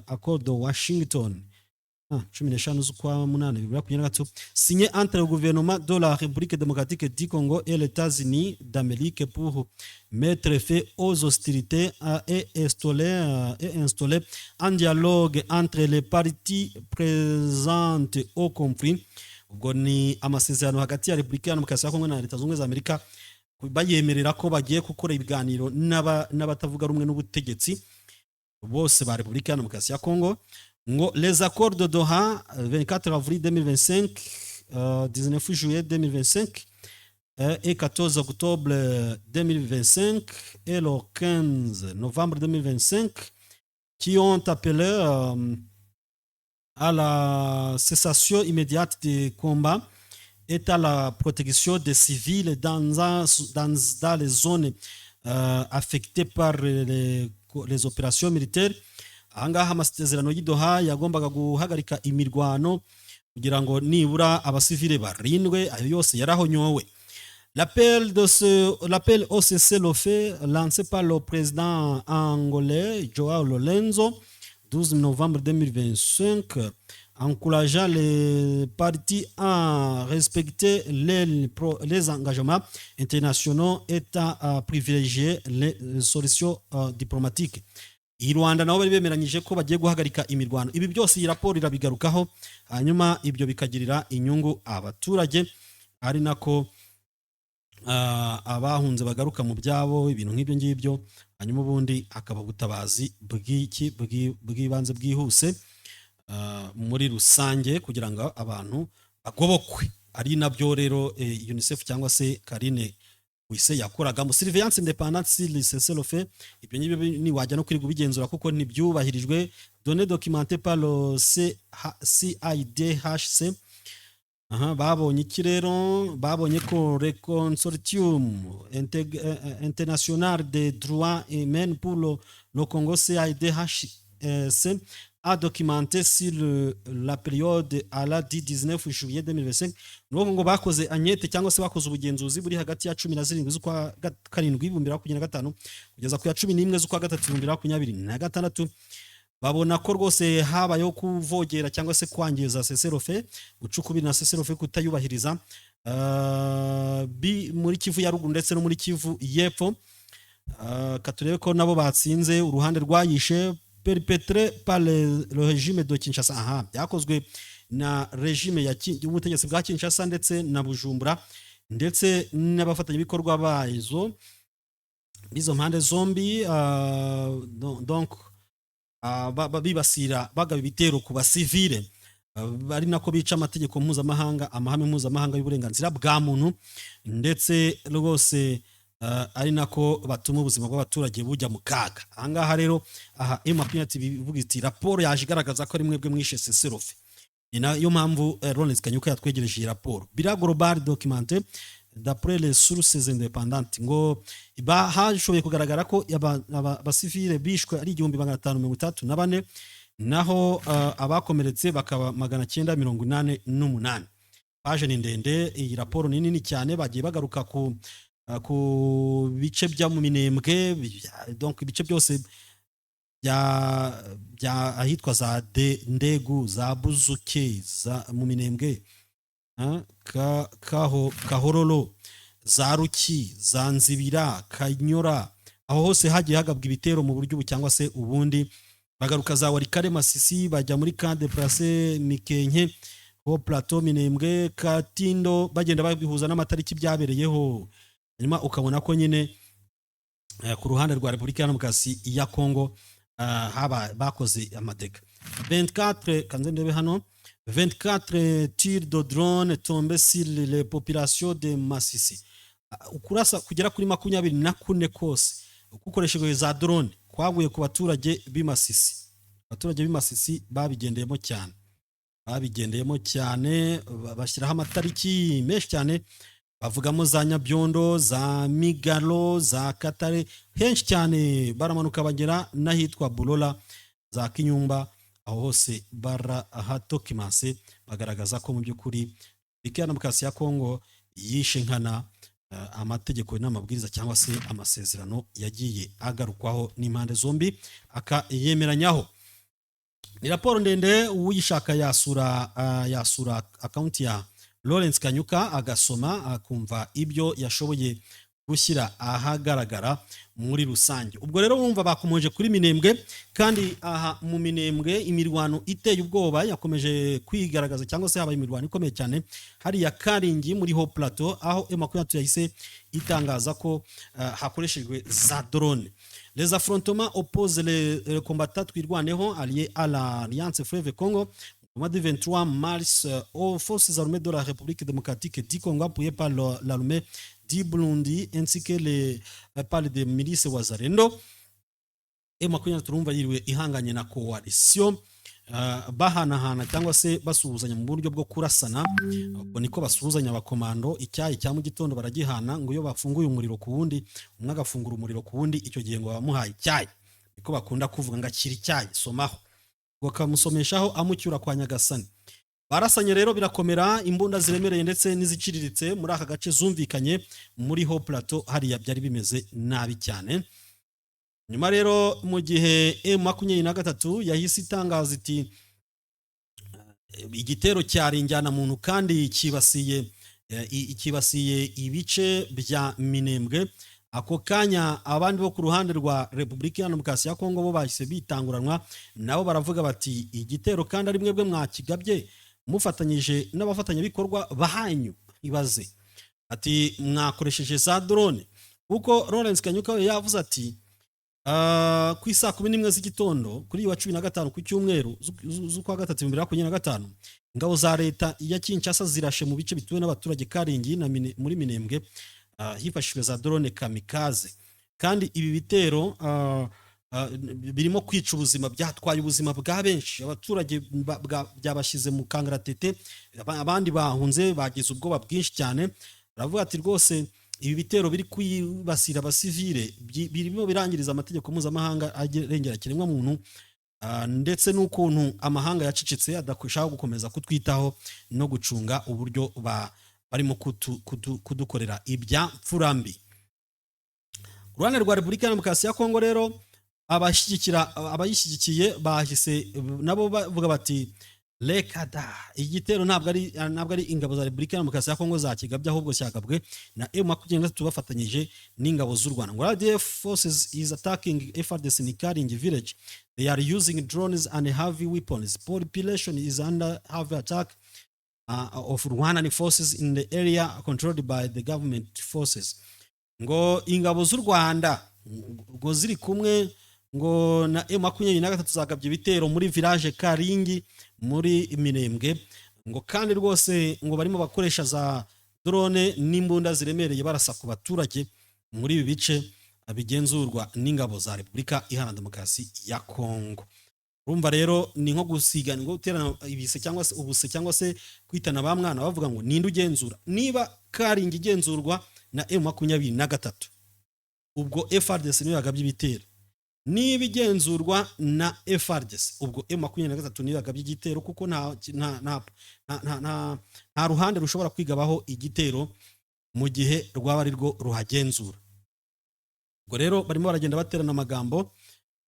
accord de Washington 15 z'ukwa 8/2023 signé entre le gouvernement de la République démocratique du Congo et les États-Unis d'Amérique pour mettre fin aux hostilités et installer un dialogue entre les parties présentes au conflit. Ubwo ni amasezerano hagati ya Repubulika ya Demokarasi ya Kongo na Leta Zunze Ubumwe za Amerika bayemerera ko bagiye gukora ibiganiro n'abatavuga rumwe n'ubutegetsi bose ba Repubulika ya Demokarasi ya Kongo. Ngo les accords de Doha 24 avril 2025, 19 juillet 2025 et 14 octobre 2025 et le 15 novembre 2025 qui ont appelé à la cessation immédiate des combats et à la protection des civils dans les zones affectées par les opérations militaires. Ahangaha amasezerano y'Idoha yagombaga guhagarika imirwano kugira ngo nibura abasivile barindwe, ayo yose yarahonyowe. L'appel au cessez-le-feu lancé par le président angolais Joao Lourenço 12 novembre 2025 encourageant les parties à respecter les engagements internationaux et à privilégier les solutions diplomatiques. i Rwanda nabo bari bemeranyije ko bagiye guhagarika imirwano. Ibi byose iyi raporo irabigarukaho, hanyuma ibyo bikagirira inyungu abaturage, ari nako abahunze bagaruka mu byabo, ibintu nk'ibyo ngibyo, hanyuma ubundi hakaba ubutabazi bw'ibanze bwihuse muri rusange kugira ngo abantu bagobokwe. Ari nabyo rero UNICEF cyangwa se Karine wise yakoraga mu surveillance indépendante sur les cessez-le-feu. Ibyo ngibyo ni wajya no kwiga ubigenzura kuko ntibyubahirijwe. Données documentées par le CIDHC. Babonye iki rero? Babonye ko le Consortium International des Droits Humains pour le Congo CIDHC a documenté sur la période à la 19 juillet 2025. Nuko ngo bakoze ankete cyangwa se bakoze ubugenzuzi buri hagati ya 17 z'ukwa 7 2025 kugeza ku ya 11 z'ukwa 3 2026. Babona ko rwose habayeho kuvogera cyangwa se kwangiza cessez-le-feu, gucukubira na cessez-le-feu kutayubahiriza muri Kivu ya ruguru ndetse no muri Kivu y'epfo. Katurebe ko nabo batsinze uruhande rwayishe perpétré par le régime de Kinshasa. Byakozwe na regime y'ubutegetsi bwa Kinshasa ndetse na Bujumbura ndetse n'abafatanyabikorwa bazo bizo mpande zombi. Donc bibasira bagaba ibitero ku basivile, bari nako bica amategeko mpuzamahanga, amahame mpuzamahanga y'uburenganzira bwa muntu, ndetse rwose ari nako batuma ubuzima bw'abaturage bujya mu kaga. Ahangaha rero M23 bivuga iti raporo yaje igaragaza ko ari mwebwe mwishe cessez-le-feu. Ni nayo mpamvu Lawrence Kanyuka yatwegereje iyi raporo. Bira global documenté d'après les sources indépendantes, ngo hashoboye kugaragara ko abasivile bishwe ari 1534, naho abakomeretse bakaba 988. Paje ni ndende, iyi raporo ni nini cyane. Bagiye bagaruka ku bice bya mu Minembwe, donc ibice byose bya ahitwa za Ndegu, za Buzuke, za mu Minembwe, Kahororo, za Ruki, za Nzibira, Kanyora, aho hose hagiye hagabwa ibitero mu buryo cyangwa se ubundi. Bagaruka za Warikare, Masisi, bajya muri Camp de Place Mikenke, ho Plateau, Minembwe, Katindo, bagenda babihuza n'amatariki byabereyeho. Nyuma ukabona ko nyine ku ruhande rwa Repubulika ya Demokarasi ya Kongo bakoze amadega. 24 kanze ndebe hano, 24 tirs de drone tombés sur les populations de Masisi. Ukurasa kugera kuri 24 kose gukoreshejwe za drone kwaguye ku baturage b'Imasisi. Abaturage b'Imasisi babigendeyemo cyane, bashyiraho amatariki menshi cyane. Bavugamo za Nyabyondo, za Migalo, za Katare, henshi cyane. Baramanuka bagera n'ahitwa Bulola, za Kinyumba, aho hose barahatokimanse, bagaragaza ko mu by'ukuri Repubulika ya Demokarasi ya Kongo yishe nkana amategeko n'amabwiriza cyangwa se amasezerano yagiye agarukwaho n'impande zombi akayemeranyaho. Ni raporo ndende, uyishaka yasura account ya Lawrence Kanyuka agasoma akumva ibyo yashoboye gushyira ahagaragara muri rusange. Ubwo rero wumva bakomeje kuri Minembwe, kandi aha mu Minembwe imirwano iteye ubwoba yakomeje kwigaragaza cyangwa se habaye imirwano ikomeye cyane hari ya Karingi muri Haut Plateau, aho M23 yahise itangaza ko hakoreshejwe za drone. Les affrontements opposent les combattants twirwaneho alliés à l'Alliance Fleuve Congo au mois du 23 mars aux forces armées de la République démocratique du Congo appuyées par l'armée du Burundi ainsi que par les milices Wazalendo. M23 turumva yiriwe ihanganye na coalition bahanahana cyangwa se basuhuzanya mu buryo bwo kurasana. Ubwo niko basuhuzanya abakomando. Icyayi cya mu gitondo baragihana, ngo iyo bafunguye umuriro ku wundi, umwe agafungura umuriro ku wundi, icyo gihe ngo bamuhaye icyayi. Niko bakunda kuvuga ngo akiri icyayi somaho, bakamusomeshaho amucyura kwa Nyagasani. Barasanye rero birakomera, imbunda ziremereye ndetse n'iziciriritse muri aka gace zumvikanye muri Haut Plateau, hariya byari bimeze nabi cyane. Nyuma rero mu gihe M23 yahise itangaza iti igitero cyari injyana muntu kandi kibasiye ibice bya Minembwe. Ako kanya abandi bo ku ruhande rwa Repubulika Iharanira Demokarasi ya Kongo bo bahise bitanguranwa, nabo baravuga bati igitero kandi ari mwebwe mwakigabye mufatanyije n'abafatanyabikorwa bahanyu. Ibaze ati mwakoresheje za drone, kuko Lawrence Kanyuka yavuze ati ku isaa 11 z'igitondo kuri wa 15 ku cyumweru z'ukwa gatatu 2025 ingabo za leta ya Kinshasa zirashe mu bice bituwe n'abaturage Karingi na muri Minembwe hifashishijwe za drone kamikaze. Kandi ibi bitero birimo kwica ubuzima, byatwaye ubuzima bwa benshi, abaturage byabashize mu kangaratete, abandi bahunze bagize ubwoba bwinshi cyane. Baravuga ati rwose ibi bitero biri kwibasira abasivile birimo birangiriza amategeko mpuzamahanga arengera kiremwa muntu, ndetse n'ukuntu amahanga yacicitse adakwishaka gukomeza kutwitaho no gucunga uburyo barimo kudukorera ibya mfurambi. Ruhande rwa Repubulika Iharanira Demokarasi ya Kongo rero abayishyigikiye bahise nabo bavuga bati lekada igitero ntabwo ari ingabo za Repubulika Iharanira Demokarasi ya Kongo zakigabye, ahubwo cyagabwe na M23 bafatanyije n'ingabo z'u Rwanda. Ngo RDF forces is attacking FARDC in Karingi village. They are using drones and heavy weapons. Population is under heavy attack of Rwandan forces in the area controlled by the government forces. Ngo ingabo z'u Rwanda ngo ziri kumwe ngo na M23 zagabye ibitero muri village Karingi muri Minembwe, ngo kandi rwose ngo barimo bakoresha za drone n'imbunda ziremereye barasa ku baturage muri ibi bice bigenzurwa n'ingabo za Repubulika Iharanira Demokarasi ya Kongo. Urumva rero ni nko gusigana, ngo guterana ibise cyangwa se ubuse cyangwa se kwitana ba mwana bavuga ngo ninde ugenzura. Niba Karingi igenzurwa na M23 ubwo FARDC niyo yagabye ibitero, niba igenzurwa na FARDC ubwo M23 niyo yagabye igitero, kuko nta ruhande rushobora kwigabaho igitero mu gihe rwaba ari rwo ruhagenzura. Ubwo rero barimo baragenda baterana amagambo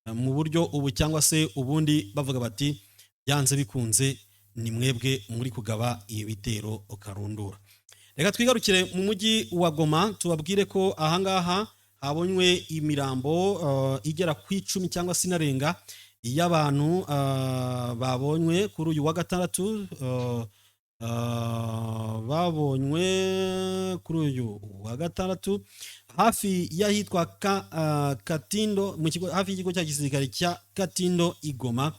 mu buryo ubu cyangwa se ubundi bavuga bati byanze bikunze ni mwebwe muri kugaba ibitero karundura. Reka twigarukire mu mujyi wa Goma tubabwire ko ahangaha habonywe imirambo igera ku 10 cyangwa se inarenga y'abantu babonywe kuri uyu wa gatandatu, babonywe kuri uyu wa gatandatu hafi y'ahitwa Katindo, mu kigo hafi y'ikigo cya gisirikare cya Katindo Igoma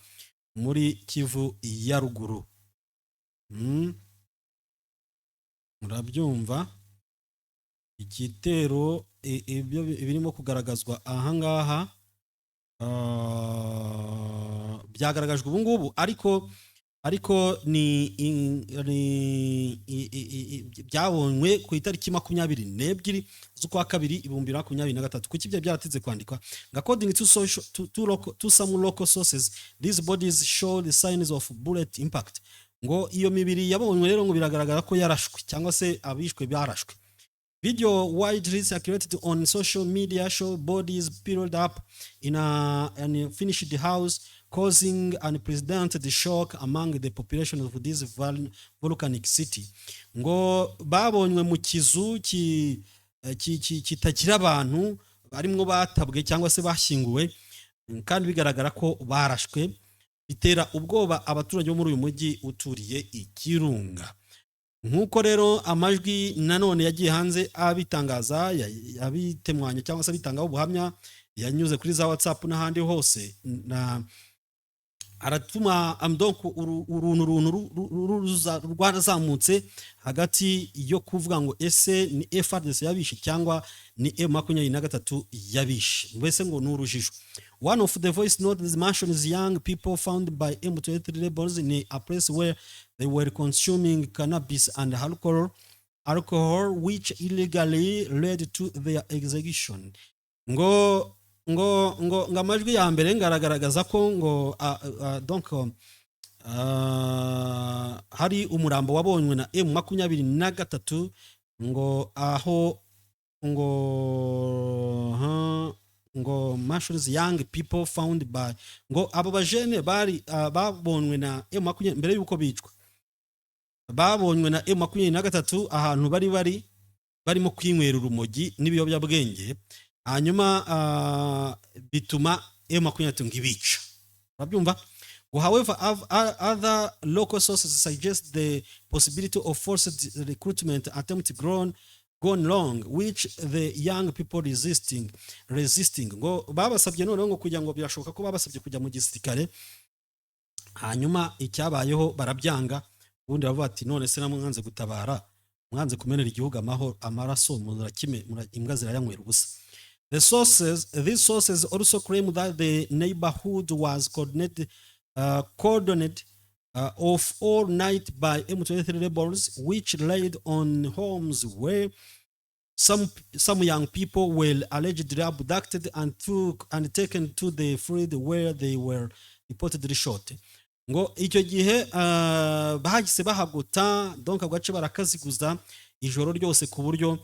muri Kivu ya ruguru. Murabyumva igitero ibyo birimo kugaragazwa ahangaha byagaragajwe ubu ngubu, ariko byabonywe ku itariki 22 z'ukwa kabiri 2023. Kuki bya byaratinze kwandikwa? According to some local sources, these bodies show the signs of bullet impact. Ngo iyo mibiri yabonywe rero ngo biragaragara ko yarashwe cyangwa se abishwe barashwe. Video widely circulated on social media show bodies piled up in a unfinished house, causing unprecedented shock among the population of this volcanic city. Ngo babonywe mu kizu kitagira abantu barimwo batabwe cyangwa se bashyinguwe, kandi bigaragara ko barashwe, bitera ubwoba abaturage bo muri uyu mujyi uturiye Ikirunga. Nkuko rero amajwi nanone yagiye hanze abitangaza, abitemwanya cyangwa se bitangaho ubuhamya, yanyuze kuri za WhatsApp n'ahandi hose, na aratuma donc uruntu rwarazamutse hagati yo kuvuga ngo ese ni FARDC yabishe cyangwa ni M23 yabishe, mbese ngo n'urujijo. One of the voice notes mentions young people found by M23 rebels in a place where they were consuming cannabis and alcohol which illegally led to their execution. Ngo amajwi ya mbere ngaragaragaza ko ngo donc hari umurambo wabonywe na M23 ngo aho ngo ngo marshals young people found by ngo abo bajene bari babonwe na M20 mbere yuko bicwa, babonywe na M23 ahantu bari barimo kwinywera urumogi n'ibiyobyabwenge, hanyuma bituma M23 ngibica. Urabyumva? However, other local sources suggest the possibility of forced recruitment attempt gone wrong, which the young people resisting. Ngo babasabye noneho ngo kugira ngo birashoboka ko babasabye kujya mu gisirikare, hanyuma icyabayeho barabyanga, ubundi bavuga ati none se namwanze gutabara, mwanze kumenera igihugu amaraso murakime imbwa zirayanywera ubusa. These sources also claim that the neighborhood was cordoned off all night by M23 rebels, which laid on homes where some young people were allegedly abducted and taken to the field where they were reportedly shot. Ngo icyo gihe bahagise bahagota, donc agace barakaziguza ijoro ryose ku buryo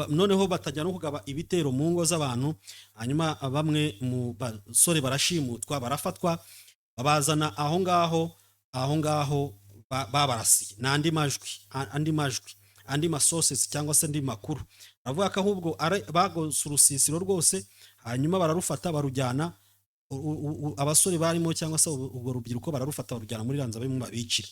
noneho batajya no kugaba ibitero mu ngo z'abantu, hanyuma bamwe mu basore barashimutwa barafatwa babazana aho ngaho babarasiye andi masources cyangwa se andi makuru bavuga ko ahubwo bagose urusisiro rwose, hanyuma bararufata barujyana, abasore barimo cyangwa se ubwo rubyiruko bararufata barujyana muri ranza barimo babicira.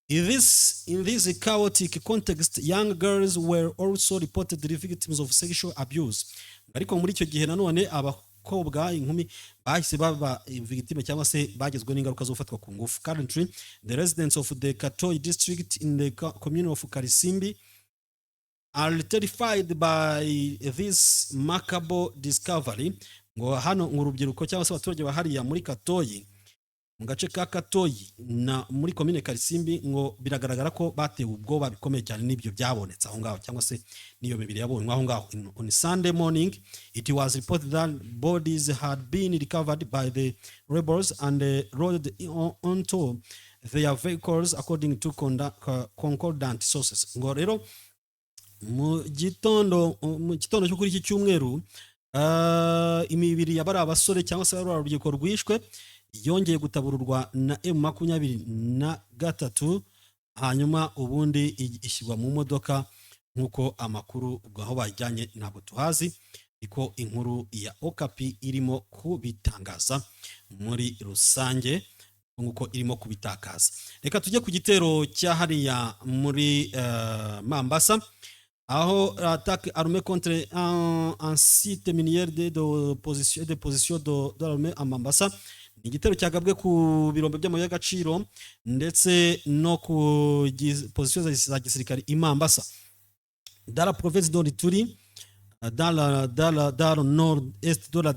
In this chaotic context, young girls were also reported victims of sexual abuse. Ariko muri icyo gihe nanone abakobwa inkumi bahise baba victime cyangwa se bagezwe n'ingaruka zo gufatwa ku ngufu. Currently, the residents of the Katoyi district in the community of Karisimbi are terrified by this macabre discovery. Ngo hano urubyiruko cyangwa se abaturage bahariya muri Katoyi, mu gace ka Katoyi na muri commune Karisimbi, ngo biragaragara ko batewe ubwoba bikomeye cyane n'ibyo byabonetse aho ngaho cyangwa se niyo mibiri yabonwe aho ngaho. On Sunday morning, it was reported that bodies had been recovered by the rebels and loaded onto their vehicles according to concordant sources. Ngo rero mu gitondo cyo kuri iki cyumweru, imibiri y'abari abasore cyangwa se urubyiruko rwishwe yongeye gutabururwa na M23, hanyuma ubundi ishyirwa mu modoka nk'uko amakuru aho bajyanye ntabwo tuhazi, iko inkuru ya Okapi irimo kubitangaza muri rusange nk'uko irimo kubitakaza. Reka tujye ku gitero cyahariya muri Mambasa, aho attaque armée contre un site minier de position de l'armée à Mambasa. Ni igitero cyagabwe ku birombe by'amabuye y'agaciro ndetse no ku position za gisirikare i Mambasa, dans la province d'Ituri, dans le nord-est de la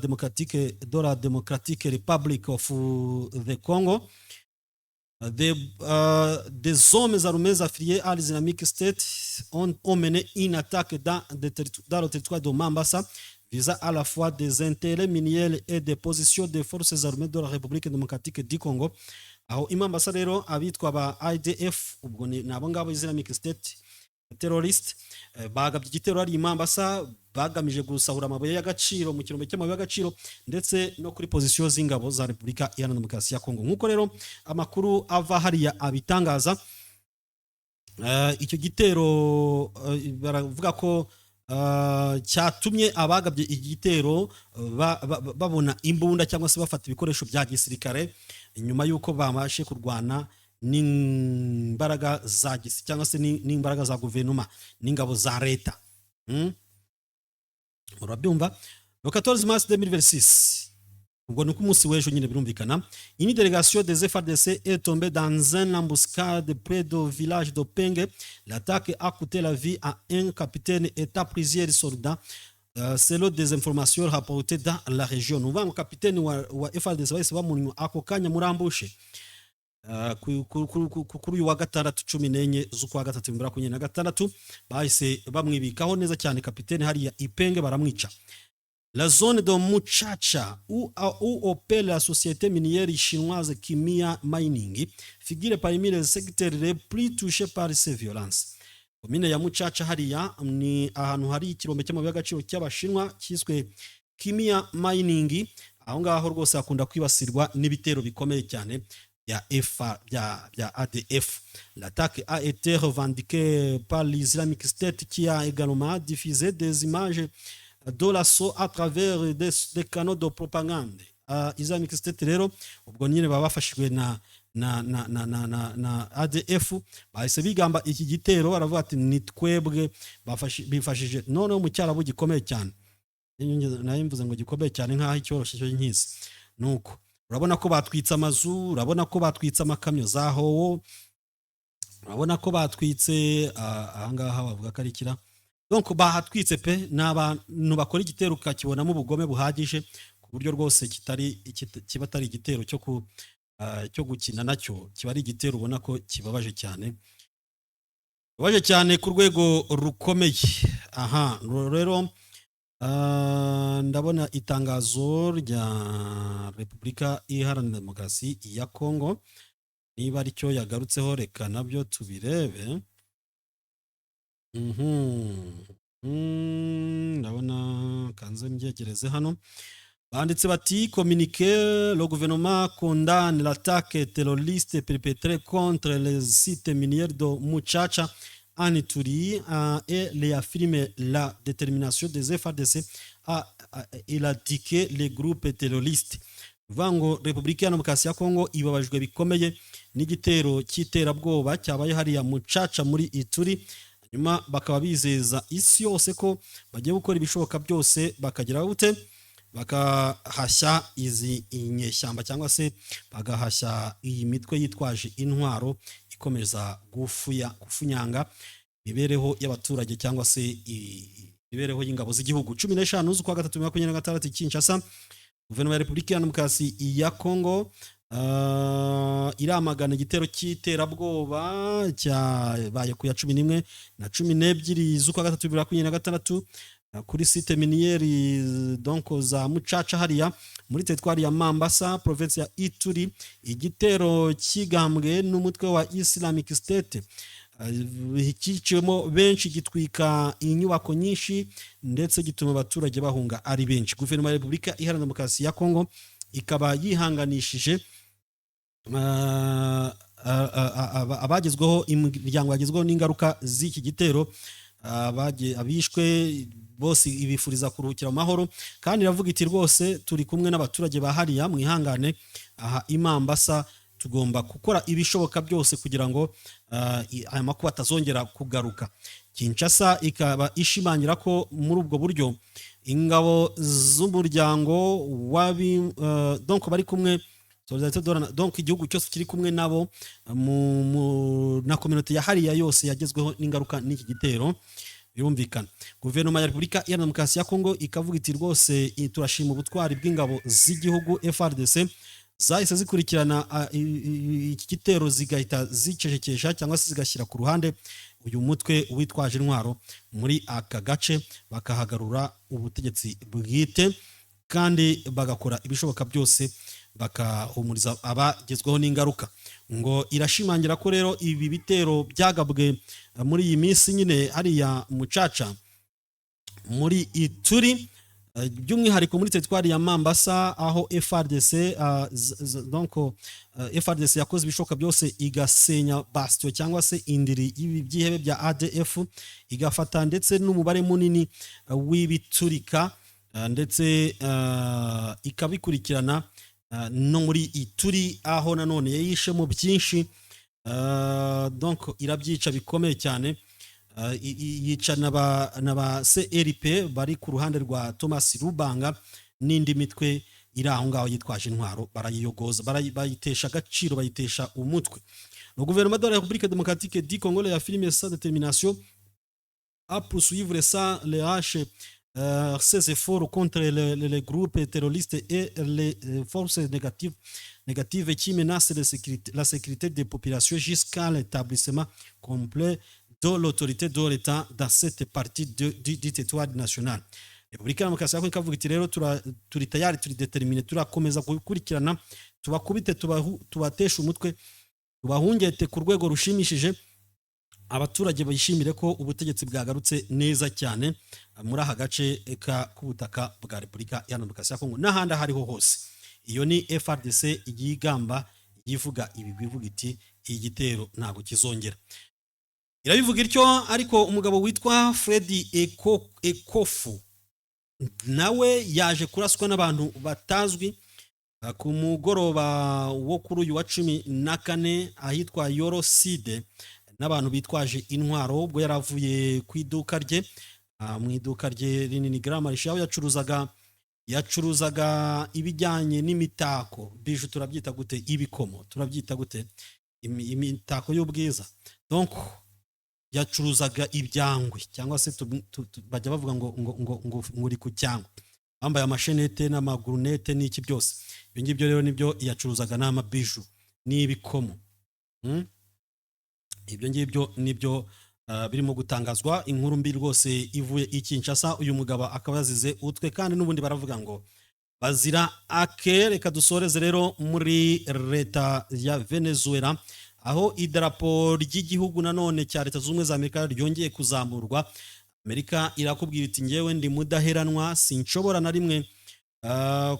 démocratique Republic of the Congo. Des hommes armés affiliés à l'Islamic State ont mené une attaque dans le territoire de Mambasa visant à la fois des intérêts miniers et des positions des forces armées de la République démocratique du Congo. Aho i Mambasa rero abitwa ba IDF, ubwo ni abo ngabo Islamic State terrorist, bagabye igitero ari i Mambasa bagamije gusahura amabuye y'agaciro mu kirombe cy'amabuye y'agaciro ndetse no kuri position z'ingabo za Repubulika Iharanira Demokarasi ya Kongo. Nk'uko rero amakuru ava hariya abitangaza, icyo gitero baravuga ko cyatumye abagabye igitero babona imbunda cyangwa se bafata ibikoresho bya gisirikare nyuma y'uko bamashe kurwana n'imbaraga za gisi cyangwa se n'imbaraga za guverinoma n'ingabo za leta. Murabyumva? Le 14 mars 2026, ubwo nuko umunsi w'ejo nyine birumvikana, une délégation des FARDC est tombée dans un embuscade près du village de Penge. L'attaque a coûté la vie à un capitaine et à plusieurs soldats, selon des informations rapportées dans la région. Nous voyons capitaine wa FARDC bahise bamunywa ako kanya murambushe kuri uyu wa gatandatu 14 z'ukwa gatatu 2026 bahise bamwibikaho neza cyane kapitene hariya Ipenge baramwica. La zone de Muchacha où opère la société minière chinoise Kimia Mining figure parmi les secteurs les plus touchés par ces violences. komine ya Mucaca hariya ni ahantu hari ikirombe cy'amabuye y'agaciro cy'abashinwa cyiswe Kimia Mining. Aho ngaho rwose hakunda kwibasirwa n'ibitero bikomeye cyane bya ADF. L'attaque a été revendiquée par l'Islamic State qui a également diffusé des images de l'assaut à travers des canaux de propagande. Islamic State rero ubwo nyine baba bafashijwe na ADF bahise bigamba iki gitero, baravuga ati ni twebwe bifashije noneho mu cyarabu gikomeye cyane. Nayo mvuze ngo gikomeye cyane nkaho icyoroshye cyo nkisi. Nuko urabona ko batwitse amazu, urabona ko batwitse amakamyo za howo, urabona ko batwitse ahangaha bavuga ko ari kira. Donc bahatwitse pe, n'abantu bakora igitero ukakibonamo ubugome buhagije ku buryo rwose kiba atari igitero cyo gukina, nacyo kiba ari igitero ubona ko kibabaje cyane ku rwego rukomeye. Aha rero ndabona itangazo rya Repubulika Iharanira Demokarasi ya Kongo, niba aricyo yagarutseho reka nabyo tubirebe. Ndabona kanze mbyegereze hano. Banditse bati communiqué, le gouvernement condamne l'attaque terroriste perpétrée contre les sites miniers de Mucaca en Ituri et réaffirme la détermination des FARDC à éradiquer les groupes terroristes. Vango Repubulika ya Demokarasi ya Kongo ibabajwe bikomeye n'igitero cy'iterabwoba cyabaye hariya Mucaca muri Ituri. Nyuma bakaba bizeza isi yose ko bagiye gukora ibishoboka byose bakagira gute, bakahashya izi inyeshyamba cyangwa se bagahashya iyi mitwe yitwaje intwaro ikomeza gufunyanga imibereho y'abaturage cyangwa se imibereho y'ingabo z'igihugu. 15 z'ukwa gatatu 2026 Kinshasa, guverinoma ya Repubulika ya Demokarasi ya Kongo iramagana igitero cy'iterabwoba cyabaye ku ya 11 na 12 z'ukwa gatatu 2026 kuri site minieri donc za Mucaca hariya muri teritwari ya Mambasa, province ya Ituri. Igitero kigambwe n'umutwe wa Islamic State hicicemo benshi, gitwika inyubako nyinshi ndetse gituma abaturage bahunga ari benshi. Guverinoma ya Repubulika Iharanira Demokarasi ya Kongo ikaba yihanganishije abagezweho, imiryango yagezweho n'ingaruka z'iki gitero, abishwe bose ibifuriza kuruhukira mu mahoro, kandi iravuga iti rwose turi kumwe n'abaturage bahariya, mwihangane aha Imambasa, tugomba gukora ibishoboka byose kugira ngo aya makuba atazongera kugaruka. Kinshasa ikaba ishimangira ko muri ubwo buryo ingabo z'umuryango donc bari kumwe, donc igihugu cyose kiri kumwe nabo na community ya hariya yose yagezweho n'ingaruka n'iki gitero. Birumvikana guverinoma ya Repubulika Iharanira Demokarasi ya Kongo ikavuga iti rwose turashima ubutwari bw'ingabo z'igihugu FARDC zahise zikurikirana iki gitero zigahita zicecekesha cyangwa se zigashyira ku ruhande uyu mutwe witwaje intwaro muri aka gace, bakahagarura ubutegetsi bwite kandi bagakora ibishoboka byose bakahumuriza abagezweho n'ingaruka. Ngo irashimangira ko rero ibi bitero byagabwe muri iyi minsi nyine hariya Mucaca muri Ituri, by'umwihariko muri teritwari ya Mambasa, aho FARDC donc FARDC yakoze ibishoboka byose igasenya bastion cyangwa se indiri y'ibyihebe bya ADF, igafata ndetse n'umubare munini w'ibiturika ndetse ikabikurikirana no muri Ituri, aho nanone yayishemo byinshi, donc irabyica bikomeye cyane. Yica n'aba CRP bari ku ruhande rwa Thomas Rubanga n'indi mitwe iri aho ngaho yitwaje intwaro, barayiyogoza, bayitesha agaciro, bayitesha umutwe. Le gouvernement de la République démocratique du Congo a affirmé sa détermination à poursuivre ça les haches ses efforts contre les groupes terroristes et les forces négatives qui menacent la sécurité des populations jusqu'à l'établissement complet de l'autorité de l'État dans cette partie du territoire national. Repubulika ya Demokarasi ya Kongo ikavuga iti rero turi tayari, turi determine, turakomeza gukurikirana, tubakubite, tubatesha umutwe, tubahungete ku rwego rushimishije, abaturage bishimire ko ubutegetsi bwagarutse neza cyane muri aha gace k'ubutaka bwa Repubulika Iharanira Demokarasi ya Kongo n'ahandi aho ariho hose. Iyo ni FARDC yigamba yivuga ibigwi, ivuga iti iyi gitero ntabwo kizongera. Irabivuga ityo, ariko umugabo witwa Freddy Ekofu nawe yaje kuraswa n'abantu batazwi ku mugoroba wo kuri uyu wa 14 ahitwa Yoroside n'abantu bitwaje intwaro, ubwo yaravuye ku iduka rye, mu iduka rye rinini Gramarisha, aho yacuruzaga ibijyanye n'imitako, biju turabyita gute, ibikomo turabyita gute, imitako y'ubwiza, donc yacuruzaga ibyangwe, cyangwa se bajya bavuga ngo uri ku cyangwe, bambaye amashenete n'amagurunete n'iki byose. Ibyo ngibyo rero nibyo yacuruzaga, n'amabiju n'ibikomo. Ibyo ngibyo nibyo birimo gutangazwa. Inkuru mbi rwose ivuye i Kinshasa, uyu mugabo akaba yazize utwe, kandi n'ubundi baravuga ngo bazira ake. Reka dusoreze rero muri leta ya Venezuela, aho idarapo ry'igihugu nanone cya Leta Zunze Ubumwe za Amerika ryongeye kuzamurwa. Amerika irakubwira iti ngewe ndi mudaheranwa, sinshobora na rimwe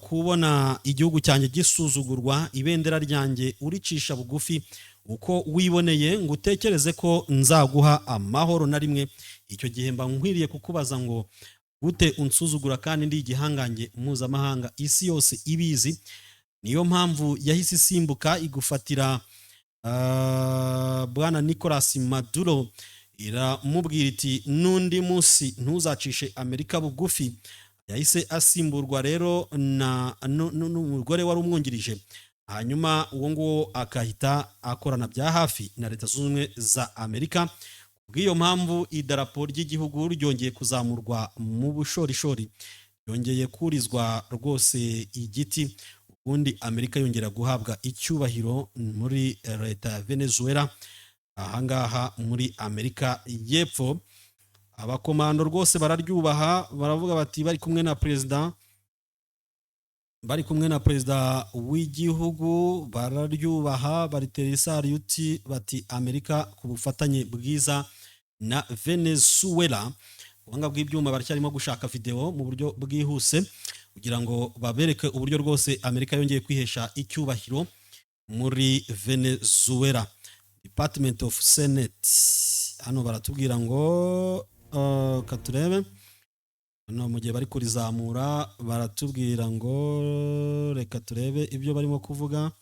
kubona igihugu cyanjye gisuzugurwa, ibendera ryanjye uricisha bugufi uko wiboneye, ngo utekereze ko nzaguha amahoro na rimwe. Icyo gihe mba nkwiriye kukubaza ngo gute unsuzugura kandi ndi igihangange mpuzamahanga, isi yose ibizi. Niyo mpamvu yahise isimbuka igufatira bwana Nicolas Maduro, iramubwira iti n'undi munsi ntuzacishe Amerika bugufi. Yahise asimburwa rero n'umugore wari umwungirije, hanyuma uwo nguwo akahita akorana bya hafi na Leta Zunze Ubumwe za Amerika. Kubw'iyo mpamvu idarapo ry'igihugu ryongeye kuzamurwa mu bushorishori, yongeye kurizwa rwose igiti, ubundi Amerika yongera guhabwa icyubahiro muri leta ya Venezuela, ahangaha muri Amerika y'Epfo. Abakomando rwose bararyubaha, baravuga bati bari kumwe na perezida w'igihugu, bararyubaha, baritera isariyuti, bati Amerika ku bufatanye bwiza na Venezuela. Ubuhanga bw'ibyuma baracyarimo gushaka video mu buryo bwihuse kugira ngo babereke uburyo rwose Amerika yongeye kwihesha icyubahiro muri Venezuela. Department of Senate hano baratubwira ngo katurebe hano mu gihe bari kurizamura, baratubwira ngo reka turebe ibyo barimo kuvuga.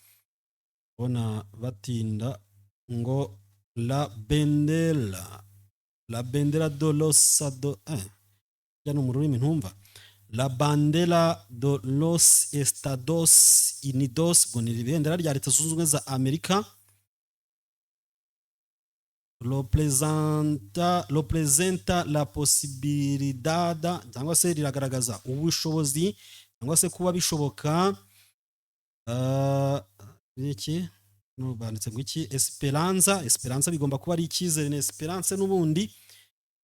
Bona batinda ngo la bandera de los jano mu rurimi ntumva, la bandera de los Estados Unidos, ngo ni ibendera rya Leta Zunze Ubumwe za Amerika. Lo presenta la posibilidad, cyangwa se riragaragaza ubushobozi, cyangwa se kuba bishoboka iki no banditse ngo iki, esperanza bigomba kuba ari icyizere, ne esperance n'ubundi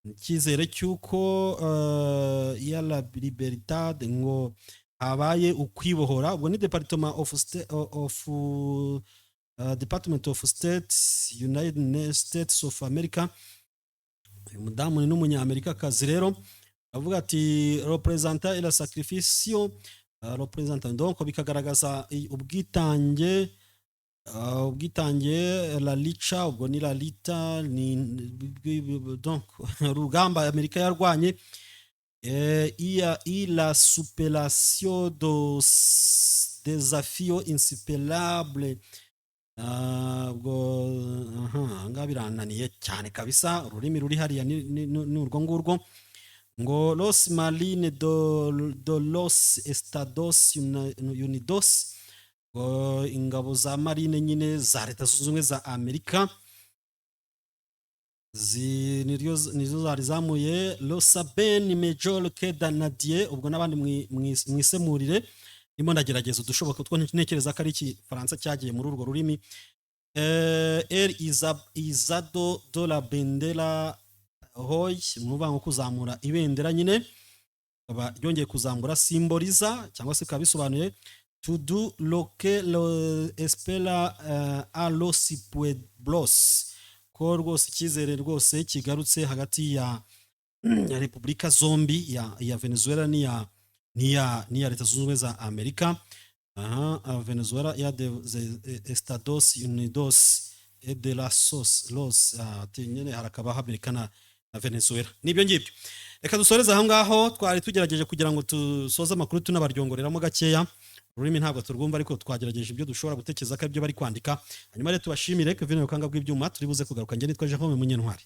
icyizere cyuko ya la libertad, ngo habaye ukwibohora. Ubwo ni Department of State, United States of America. Uyu mudamu ni n'umunyamerika kazi rero avuga ati representa el sacrificio, representa, donc bikagaragaza ubwitange la licha, ubwo ni la lita, ni donc urugamba Amerika yarwanye, y la superación dos desafíos insuperables. Nga birananiye cyane kabisa, ururimi ruri hariya ni urwo ngurwo, ngo los marines de los Estados Unidos, ngo ingabo za marine nyine za Leta Zunze Ubumwe za Amerika nizo zarizamuye lo saben major Keda Nadie. Ubwo n'abandi mwisemurire, ndimo ndagerageza udushoboka two ntekereza ko ari Igifaransa cyagiye muri urwo rurimi. Izado de la bandera hoy, muvuga ngo kuzamura ibendera nyine, akaba yongeye kuzamura simboliza, cyangwa se ikaba bisobanuye to do lo que lo espera a los pueblos, ko rwose icyizere rwose kigarutse hagati ya repubulika zombi ya Venezuela n'iya Leta Zunze Ubumwe za Amerika. Venezuela ya de Estados Unidos de los nyine harakabaho Amerika na Venezuela. Nibyo ngibyo, reka dusoreze aho ngaho. Twari tugerageje kugira ngo tusoze amakuru tunabaryongoreramo gakeya, ururimi ntabwo turwumva ariko twagerageje ibyo dushobora gutekereza ko ibyo bari kwandika. Hanyuma rero tubashimire Kevin Rukanga bw'ibyuma, turi buze kugaruka. Njye nitwa Jerome Munyentwari.